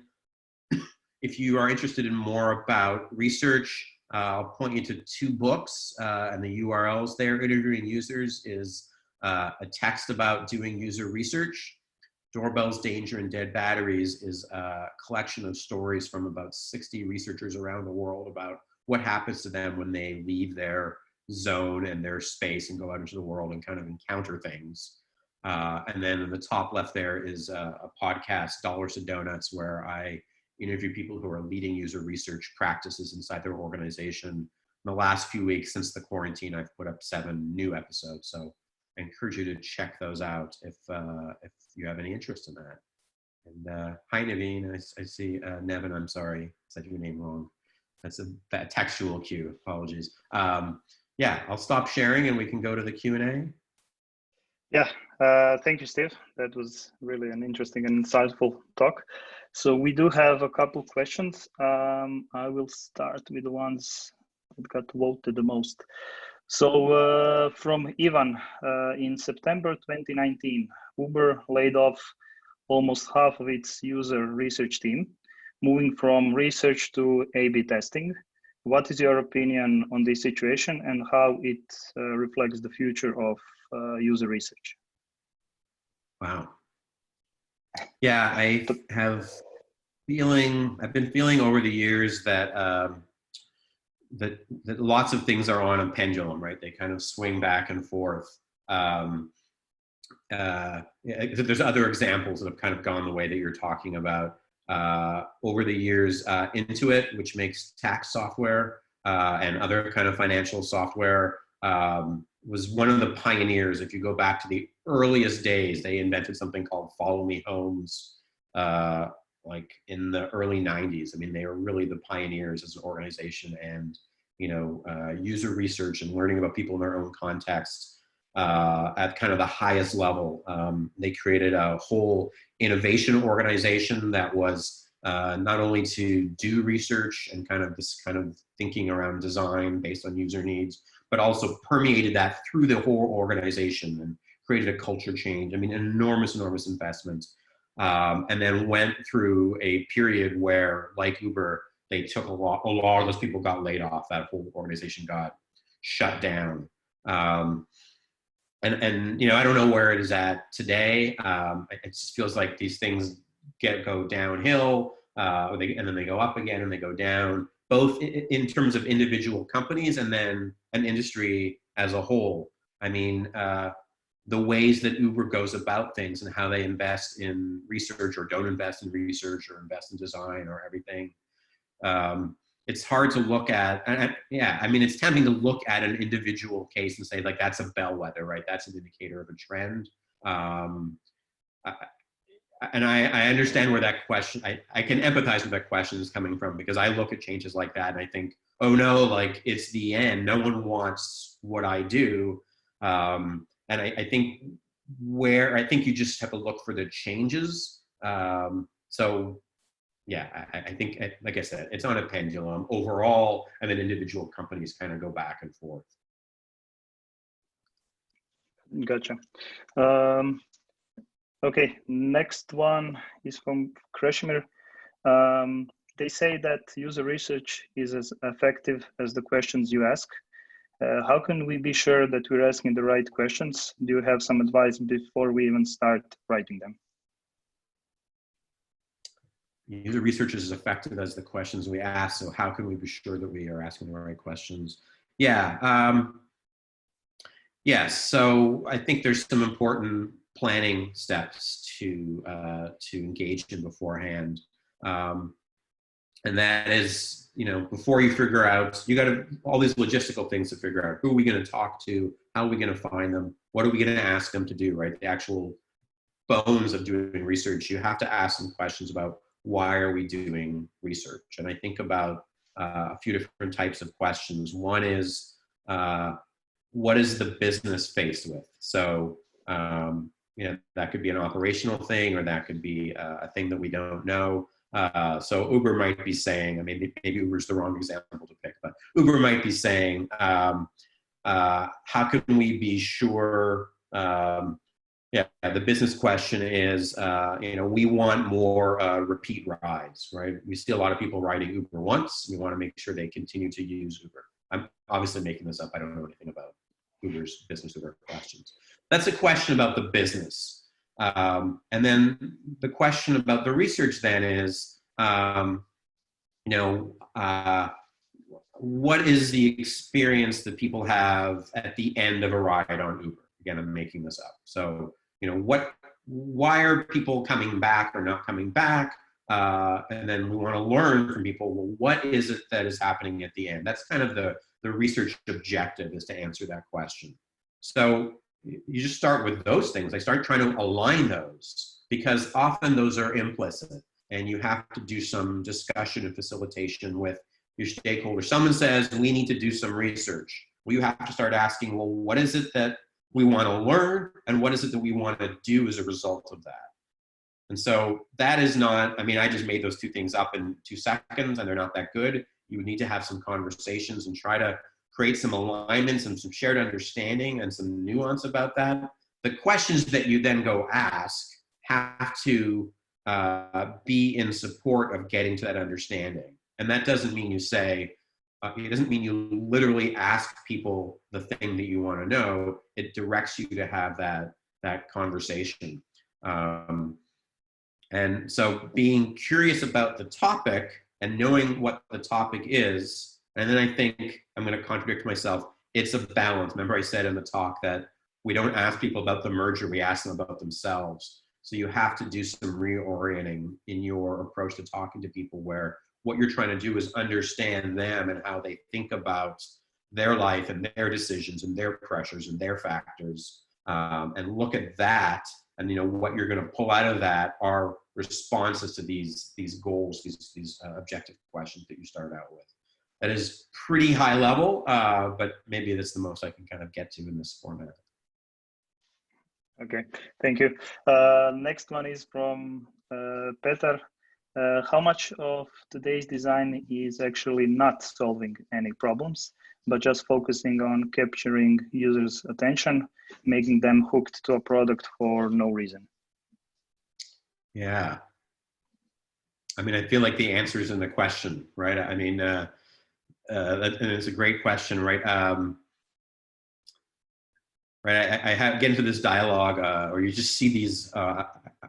If you are interested in more about research, I'll point you to 2 books and the URLs there. Interviewing Users is a text about doing user research. Doorbells, Danger, and Dead Batteries is a collection of stories from about 60 researchers around the world about what happens to them when they leave their zone and their space and go out into the world and kind of encounter things. And then in the top left there is a podcast, Dollars to Donuts, where I interview people who are leading user research practices inside their organization. In the last few weeks since the quarantine, I've put up 7 new episodes. So I encourage you to check those out if you have any interest in that. And hi, Naveen. I see Nevin. I'm sorry, I said your name wrong. That's a textual cue. Apologies. Yeah, I'll stop sharing and we can go to the Q&A. Yeah, thank you, Steve. That was really an interesting and insightful talk. So we do have a couple questions. I will start with the ones that got voted the most. So from Ivan, in September 2019, Uber laid off almost half of its user research team, moving from research to A/B testing. What is your opinion on this situation and how it reflects the future of user research? Wow. Yeah, I've been feeling over the years that that lots of things are on a pendulum, right? They kind of swing back and forth. There's other examples that have kind of gone the way that you're talking about. Over the years, Intuit, which makes tax software and other kind of financial software, was one of the pioneers. If you go back to the earliest days, they invented something called Follow Me Homes, like in the early 90s. I mean, they were really the pioneers as an organization, and user research and learning about people in their own context at kind of the highest level. They created a whole innovation organization that was not only to do research and kind of this kind of thinking around design based on user needs, but also permeated that through the whole organization and created a culture change. I mean, an enormous investment. And then went through a period where, like Uber, they took a lot of those people got laid off. That whole organization got shut down. And I don't know where it is at today. It just feels like these things go downhill, and then they go up again and they go down, both in terms of individual companies and then an industry as a whole. I mean, the ways that Uber goes about things and how they invest in research or don't invest in research or invest in design or everything. It's hard to look at, yeah, I mean, it's tempting to look at an individual case and say, like, that's a bellwether, right? That's an indicator of a trend. And I understand where that question, I can empathize with that question is coming from, because I look at changes like that and I think, oh no, like it's the end. No one wants what I do. And I think you just have to look for the changes. So yeah, I think, like I said, it's on a pendulum overall, and then individual companies kind of go back and forth. Gotcha. Okay, next one is from Kreshmir. They say that user research is as effective as the questions you ask. How can we be sure that we're asking the right questions? Do you have some advice before we even start writing them? user research is as effective as the questions we ask. So how can we be sure that we are asking the right questions? Yeah. Yes. So I think there's some important planning steps to engage in beforehand. And that is, before you figure out, you got all these logistical things to figure out. Who are we going to talk to? How are we going to find them? What are we going to ask them to do, right? The actual bones of doing research. You have to ask some questions about why are we doing research? And I think about a few different types of questions. One is, what is the business faced with? So, that could be an operational thing, or that could be a thing that we don't know. So Uber might be saying, maybe Uber's the wrong example to pick, but Uber might be saying, how can we be sure? The business question is, we want more repeat rides, right? We see a lot of people riding Uber once. We want to make sure they continue to use Uber. I'm obviously making this up. I don't know anything about Uber's business Uber questions. That's a question about the business. And then the question about the research then is, what is the experience that people have at the end of a ride on Uber? Again, I'm making this up. So, why are people coming back or not coming back? And then we want to learn from people, well, what is it that is happening at the end? That's kind of the research objective, is to answer that question. So you just start with those things. I start trying to align those, because often those are implicit, and you have to do some discussion and facilitation with your stakeholders. Someone says, we need to do some research. Well, you have to start asking, well, what is it that we want to learn, and what is it that we want to do as a result of that? And so that is not, I just made those two things up in 2 seconds, and they're not that good. You would need to have some conversations and try to create some alignments and some shared understanding and some nuance about that. The questions that you then go ask have to be in support of getting to that understanding. And that doesn't mean you say, it doesn't mean you literally ask people the thing that you want to know. It directs you to have that conversation. And so being curious about the topic and knowing what the topic is, and then I think I'm going to contradict myself. It's a balance. Remember I said in the talk that we don't ask people about the merger, we ask them about themselves. So you have to do some reorienting in your approach to talking to people, where what you're trying to do is understand them and how they think about their life and their decisions and their pressures and their factors, and look at that. And what you're going to pull out of that are responses to these goals, these objective questions that you start out with. That is pretty high level, but maybe that's the most I can kind of get to in this format. Okay, thank you. Next one is from Peter. How much of today's design is actually not solving any problems, but just focusing on capturing users' attention, making them hooked to a product for no reason? Yeah. I feel like the answer is in the question, right? And it's a great question, right? I get into this dialogue, or you just see these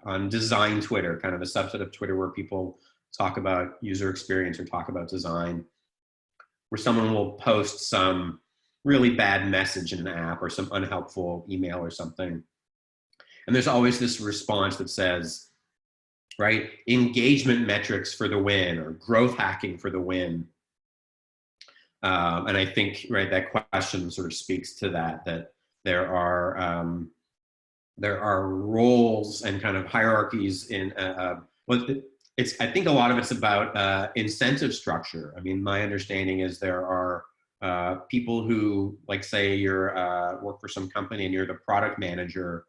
on design Twitter, kind of a subset of Twitter where people talk about user experience or talk about design, where someone will post some really bad message in an app or some unhelpful email or something. And there's always this response that says, right, engagement metrics for the win, or growth hacking for the win. And I think, right, that question sort of speaks to that there are roles and kind of hierarchies in, I think a lot of it's about incentive structure. My understanding is there are people who, like, say you're work for some company and you're the product manager,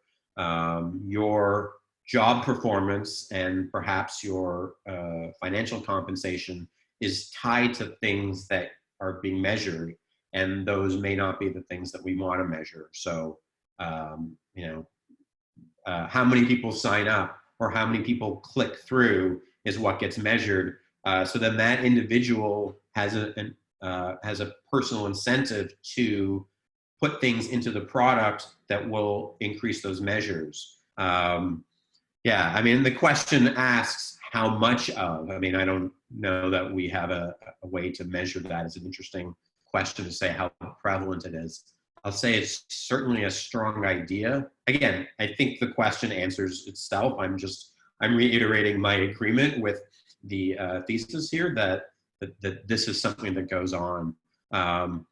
your job performance and perhaps your financial compensation is tied to things that are being measured, and those may not be the things that we want to measure. So, how many people sign up or how many people click through is what gets measured. So then that individual has a personal incentive to put things into the product that will increase those measures. The question asks, how much of, I mean, I don't know that we have a way to measure that. It's an interesting question to say how prevalent it is. I'll say it's certainly a strong idea. Again, I think the question answers itself. I'm reiterating my agreement with the thesis here that this is something that goes on. And,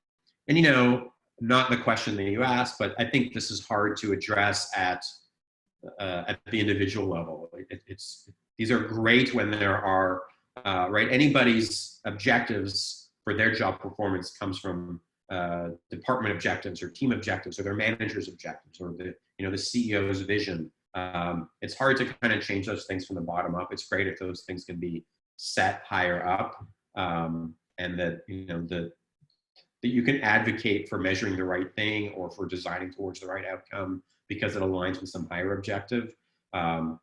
you know, not the question that you asked, but I think this is hard to address at the individual level. These are great when there are, right, anybody's objectives for their job performance comes from department objectives or team objectives or their manager's objectives or the CEO's vision. It's hard to kind of change those things from the bottom up. It's great if those things can be set higher up, and that, you know, that you can advocate for measuring the right thing or for designing towards the right outcome because it aligns with some higher objective.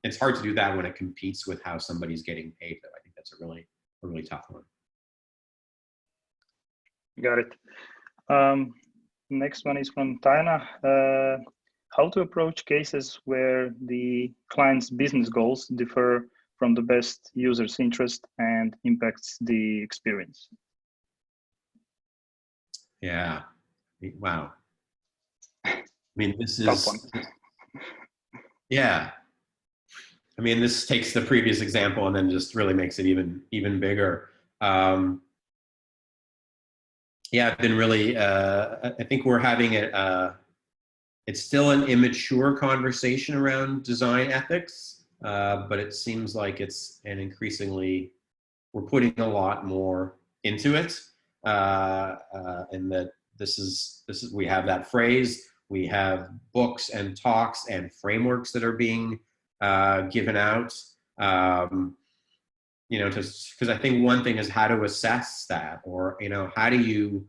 It's hard to do that when it competes with how somebody's getting paid, though. I think that's a really tough one. Got it. Next one is from Taina. How to approach cases where the client's business goals differ from the best user's interest and impacts the experience? Yeah. Wow. I mean, this is Tough one. Yeah. I mean, this takes the previous example and then just really makes it even bigger. Yeah, I've been really, I think we're having it's still an immature conversation around design ethics, but it seems like it's an increasingly, we're putting a lot more into it. And that this is, we have that phrase, we have books and talks and frameworks that are being given out. You know, because I think one thing is how to assess that, or, you know, how do you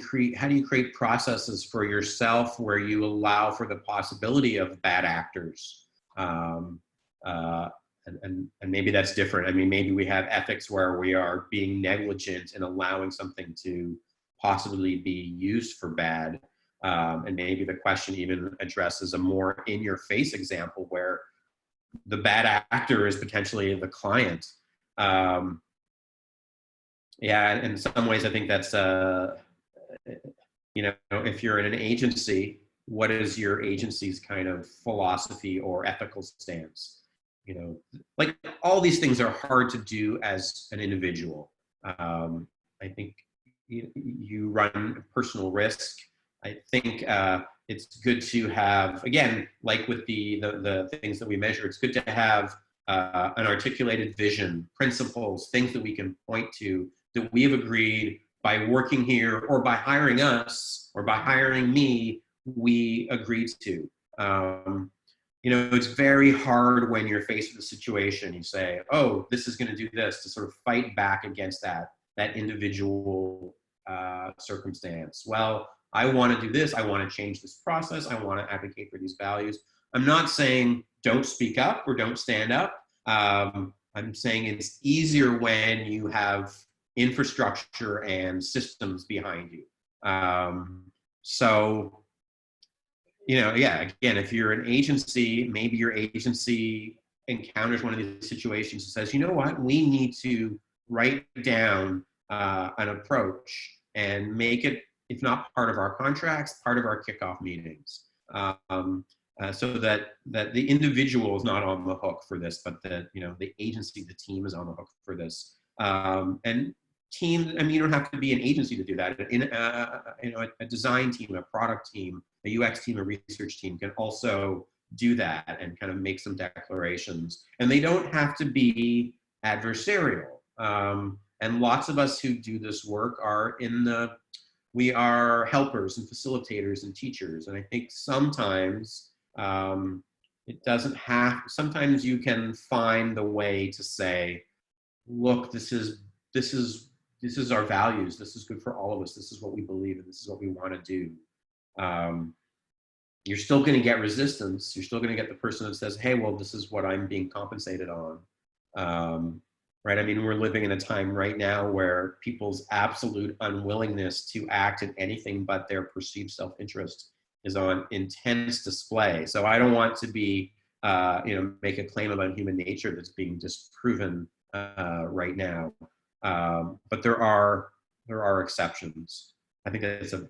create processes for yourself where you allow for the possibility of bad actors, and maybe that's different. I mean, maybe we have ethics where we are being negligent in allowing something to possibly be used for bad, and maybe the question even addresses a more in-your-face example where the bad actor is potentially the client. Yeah, in some ways, I think that's, you know, if you're in an agency, what is your agency's kind of philosophy or ethical stance? You know, like all these things are hard to do as an individual. I think you run personal risk. I think it's good to have, again, like with the things that we measure, it's good to have an articulated vision, principles, things that we can point to that we have agreed by working here or by hiring us or by hiring me, we agreed to. You know, it's very hard when you're faced with a situation, you say, oh, this is going to do this, to sort of fight back against that individual circumstance. Well, I want to do this. I want to change this process. I want to advocate for these values. I'm not saying don't speak up or don't stand up. I'm saying it's easier when you have infrastructure and systems behind you. So, you know, yeah, again, if you're an agency, maybe your agency encounters one of these situations and says, you know what, we need to write down an approach and make it, if not part of our contracts, part of our kickoff meetings. So that the individual is not on the hook for this, but that, you know, the agency, the team is on the hook for this. And team, I mean, you don't have to be an agency to do that. In you know, a design team, a product team, a UX team, a research team can also do that and kind of make some declarations. And they don't have to be adversarial. And lots of us who do this work are we are helpers and facilitators and teachers. And I think sometimes it doesn't have, sometimes you can find the way to say, look, this is our values. This is good for all of us. This is what we believe in. This is what we want to do. You're still going to get resistance. You're still going to get the person that says, hey, well, this is what I'm being compensated on. Right? I mean, we're living in a time right now where people's absolute unwillingness to act in anything but their perceived self-interest is on intense display. So I don't want to be make a claim about human nature that's being disproven right now. But there are exceptions. I think that's a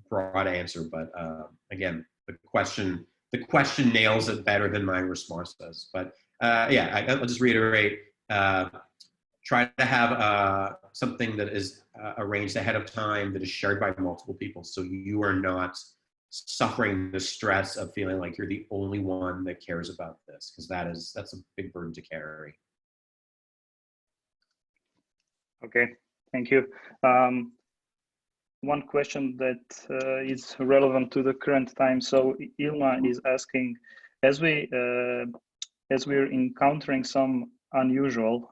broad answer, but again, the question nails it better than my response does. But yeah, I'll just reiterate. Try to have something that is arranged ahead of time that is shared by multiple people, so you are not suffering the stress of feeling like you're the only one that cares about this, because that's a big burden to carry. Okay, thank you. One question that is relevant to the current time. So Ilma is asking, as we're encountering some unusual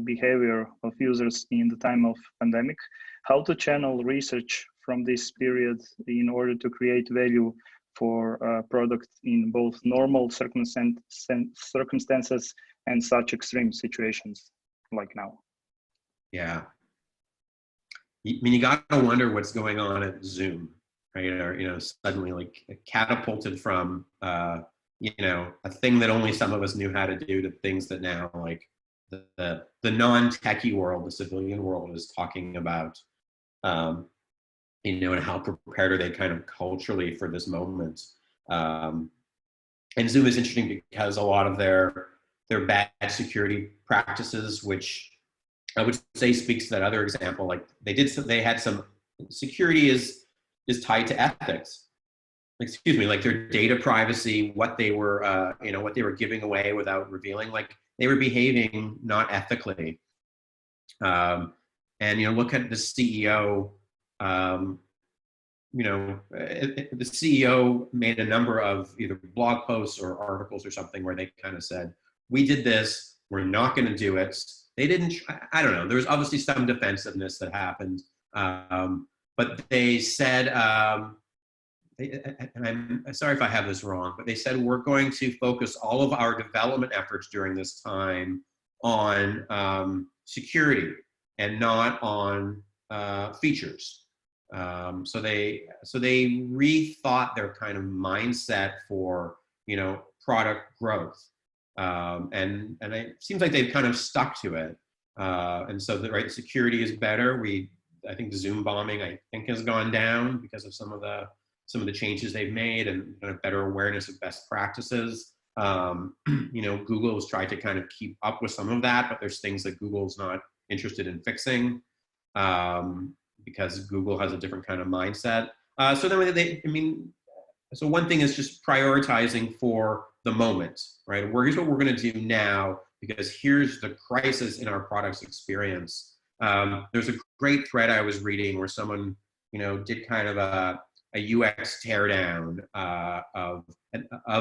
behavior of users in the time of pandemic, how to channel research from this period in order to create value for product in both normal circumstances and such extreme situations like now? Yeah. I mean, you got to wonder what's going on at Zoom, right? Or, suddenly like catapulted from, a thing that only some of us knew how to do to things that now like the non-techie world, the civilian world is talking about, and how prepared are they kind of culturally for this moment. And Zoom is interesting because a lot of their bad security practices, which I would say speaks to that other example. Like they had some security is tied to ethics. Excuse me, like their data privacy, what they were, what they were giving away without revealing, like they were behaving not ethically. And look at the CEO. The CEO made a number of either blog posts or articles or something where they kind of said, "We did this. We're not going to do it." They didn't, I don't know, there was obviously some defensiveness that happened, but they said, and I'm sorry if I have this wrong, but they said, we're going to focus all of our development efforts during this time on security and not on features. So they rethought their kind of mindset for, product growth. And it seems like they've kind of stuck to it. And so the security is better. I think Zoom bombing, has gone down because of some of the changes they've made and a better awareness of best practices. Google has tried to kind of keep up with some of that, but there's things that Google's not interested in fixing because Google has a different kind of mindset. So one thing is just prioritizing for the moment, right? Here's what we're going to do now because here's the crisis in our product's experience. There's a great thread I was reading where someone, did kind of a UX teardown of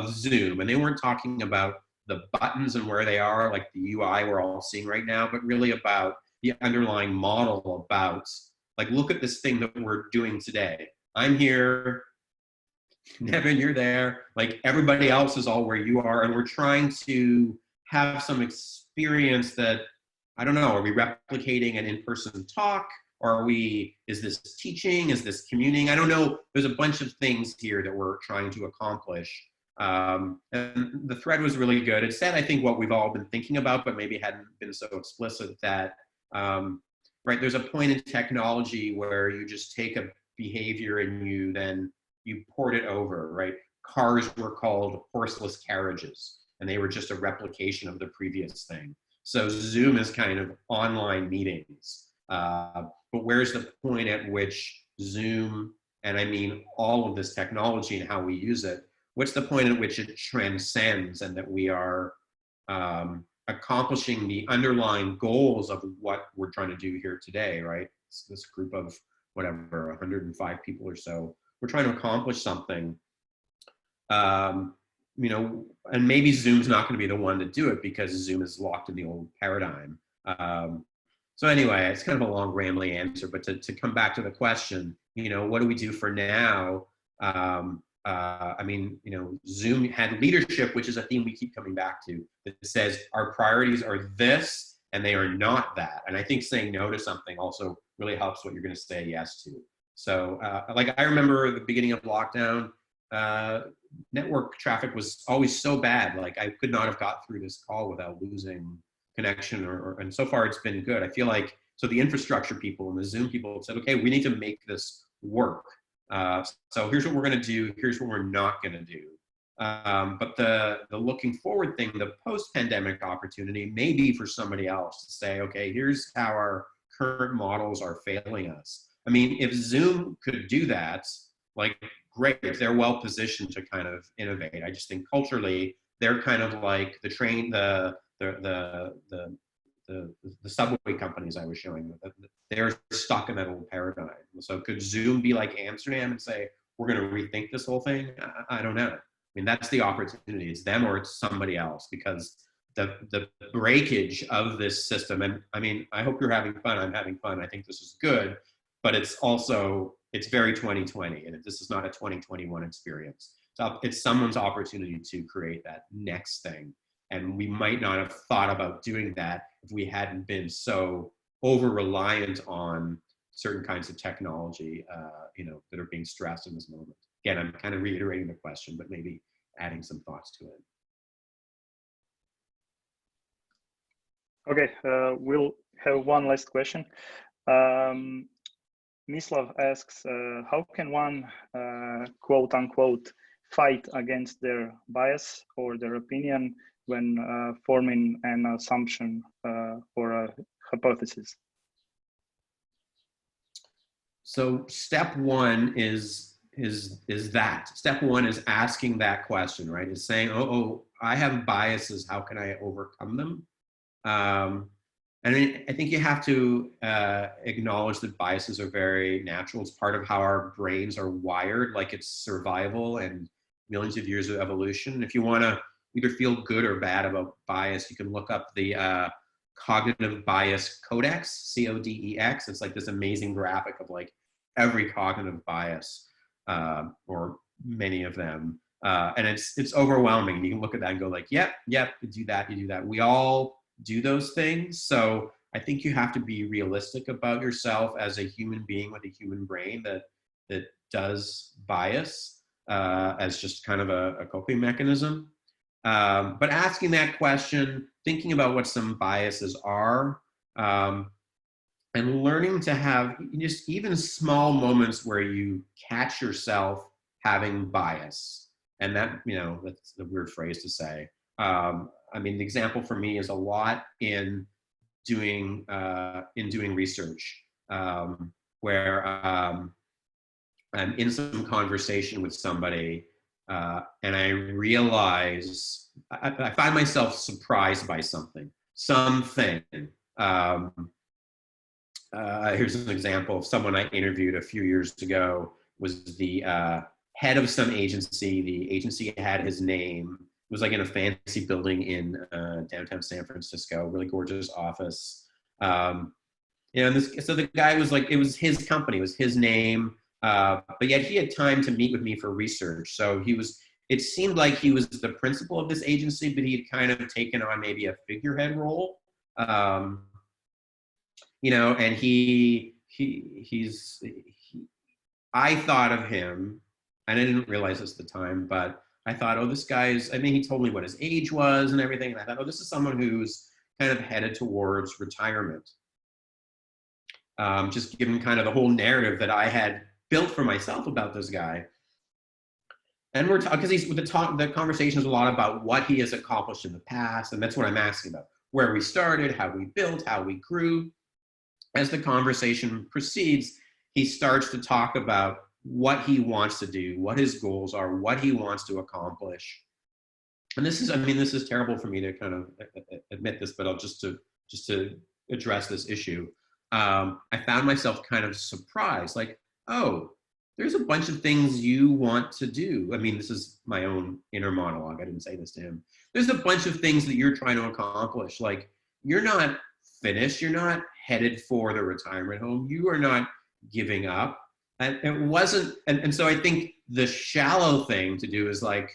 Zoom, and they weren't talking about the buttons and where they are, like the UI we're all seeing right now, but really about the underlying model about, like, look at this thing that we're doing today. I'm here, Nevin, you're there, like everybody else is all where you are, and we're trying to have some experience that, I don't know, are we replicating an in-person talk? Or is this teaching? Is this communing? I don't know. There's a bunch of things here that we're trying to accomplish. And the thread was really good. It said, I think, what we've all been thinking about, but maybe hadn't been so explicit that, there's a point in technology where you just take a behavior and you port it over, right? Cars were called horseless carriages, and they were just a replication of the previous thing. So Zoom is kind of online meetings. But where's the point at which Zoom, and I mean all of this technology and how we use it, what's the point at which it transcends and that we are accomplishing the underlying goals of what we're trying to do here today, right? It's this group of whatever, 105 people or so. We're trying to accomplish something, and maybe Zoom's not going to be the one to do it because Zoom is locked in the old paradigm. So anyway, it's kind of a long, rambling answer, but to come back to the question, what do we do for now? Zoom had leadership, which is a theme we keep coming back to, that says our priorities are this and they are not that. And I think saying no to something also really helps what you're going to say yes to. So I remember the beginning of lockdown, network traffic was always so bad. Like I could not have got through this call without losing connection, and so far it's been good. I feel like, so the infrastructure people and the Zoom people said, okay, we need to make this work. So here's what we're going to do. Here's what we're not going to do. But the looking forward thing, the post-pandemic opportunity, may be for somebody else to say, okay, here's how our current models are failing us. I mean, if Zoom could do that, like, great, if they're well positioned to kind of innovate. I just think culturally, they're kind of like the subway companies I was showing. They're stuck in that old paradigm. So could Zoom be like Amsterdam and say, we're going to rethink this whole thing? I don't know. I mean, that's the opportunity. It's them or it's somebody else, because the breakage of this system, and I mean, I hope you're having fun. I'm having fun. I think this is good, but it's also, it's very 2020, and this is not a 2021 experience. So it's someone's opportunity to create that next thing. And we might not have thought about doing that if we hadn't been so over-reliant on certain kinds of technology, that are being stressed in this moment. Again, I'm kind of reiterating the question, but maybe adding some thoughts to it. Okay, we'll have one last question. Mislav asks, how can one, quote unquote, fight against their bias or their opinion when forming an assumption or a hypothesis? So step one is that. Step one is asking that question, right? Is saying, oh, I have biases. How can I overcome them? And I think you have to acknowledge that biases are very natural. It's part of how our brains are wired, like it's survival and millions of years of evolution. If you want to either feel good or bad about bias, you can look up the Cognitive Bias Codex, CODEX. It's like this amazing graphic of like every cognitive bias, or many of them. And it's overwhelming. You can look at that and go like, yep, you do that. We all do those things. So I think you have to be realistic about yourself as a human being with a human brain that does bias as just kind of a coping mechanism. But asking that question, thinking about what some biases are, and learning to have just even small moments where you catch yourself having bias. And that, that's the weird phrase to say. I mean, the example for me is a lot in doing research, where I'm in some conversation with somebody, and I realize I find myself surprised by something. Here's an example of someone I interviewed a few years ago. Was the head of some agency. The agency had his name. It was like in a fancy building in downtown San Francisco, really gorgeous office. So the guy was like, it was his company, it was his name, but yet he had time to meet with me for research. So it seemed like he was the principal of this agency, but he had kind of taken on maybe a figurehead role. And I thought of him, and I didn't realize this at the time, but I thought, oh, this guy's, he told me what his age was and everything. And I thought, oh, this is someone who's kind of headed towards retirement. Just given kind of the whole narrative that I had built for myself about this guy. And we're talking, because the conversation is a lot about what he has accomplished in the past. And that's what I'm asking about. Where we started, how we built, how we grew. As the conversation proceeds, he starts to talk about what he wants to do, what his goals are, what he wants to accomplish. And this is terrible for me to kind of admit this, but I'll just to address this issue. I found myself kind of surprised, like, oh, there's a bunch of things you want to do. This is my own inner monologue. I didn't say this to him. There's a bunch of things that you're trying to accomplish. Like, you're not finished. You're not headed for the retirement home. You are not giving up. And it wasn't, and so I think the shallow thing to do is like,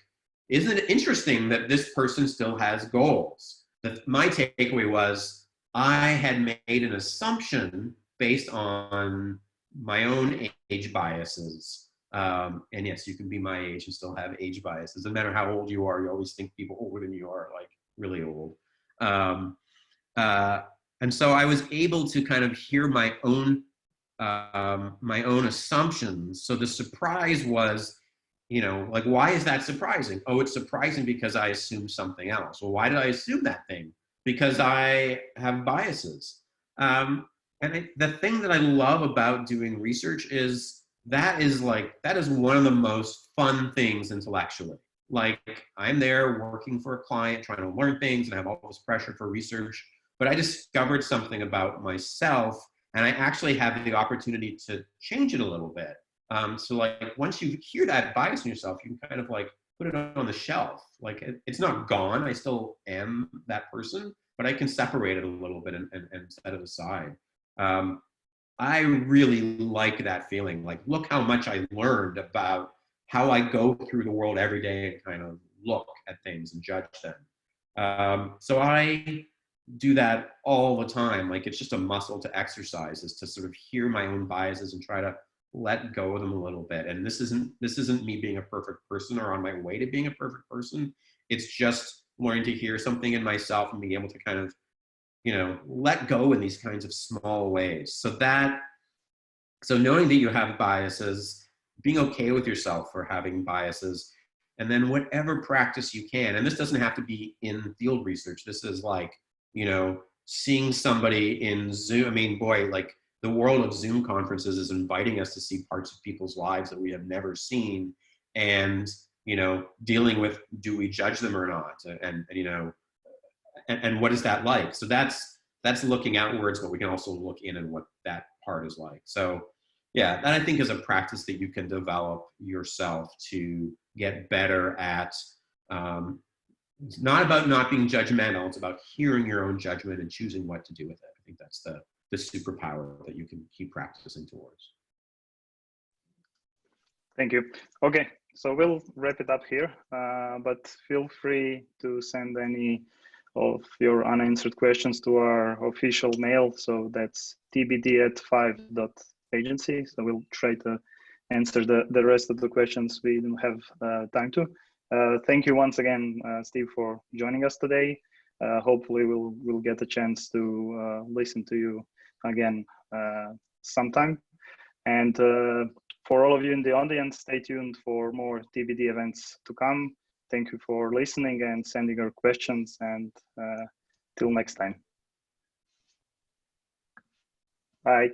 isn't it interesting that this person still has goals? My takeaway was, I had made an assumption based on my own age biases And yes, you can be my age and still have age bias. Doesn't matter how old you are, you always think people older than you are like really old. And so I was able to kind of hear my own assumptions. So the surprise was, you know, like, why is that surprising? Oh, it's surprising because I assumed something else. Well, why did I assume that thing? Because I have biases. The thing that I love about doing research is that is one of the most fun things intellectually. Like, I'm there working for a client, trying to learn things, and I have all this pressure for research, but I discovered something about myself, and I actually have the opportunity to change it a little bit. So like, once you hear that bias in yourself, you can kind of like put it on the shelf. Like, it's not gone. I still am that person, but I can separate it a little bit and set it aside. I really like that feeling. Like, look how much I learned about how I go through the world every day and kind of look at things and judge them. So I do that all the time. Like, it's just a muscle to exercise, is to sort of hear my own biases and try to let go of them a little bit. And this isn't me being a perfect person or on my way to being a perfect person. It's just learning to hear something in myself and being able to kind of, you know, let go in these kinds of small ways. So knowing that you have biases, being okay with yourself for having biases, and then whatever practice you can, and this doesn't have to be in field research. This is like, you know, seeing somebody in Zoom. I mean, boy, like, the world of Zoom conferences is inviting us to see parts of people's lives that we have never seen, and, you know, dealing with, do we judge them or not? And you know, and what is that like? So that's looking outwards, but we can also look in and what that part is like. So yeah, that I think is a practice that you can develop yourself to get better at. It's not about not being judgmental. It's about hearing your own judgment and choosing what to do with it. I think that's the superpower that you can keep practicing towards. Thank you. Okay, so we'll wrap it up here, but feel free to send any of your unanswered questions to our official mail. So that's tbd@5.agency. So we'll try to answer the rest of the questions we don't have time to. Thank you once again, Steve, for joining us today. Hopefully we'll get a chance to listen to you again sometime. And for all of you in the audience, stay tuned for more TBD events to come. Thank you for listening and sending your questions, and till next time. Bye.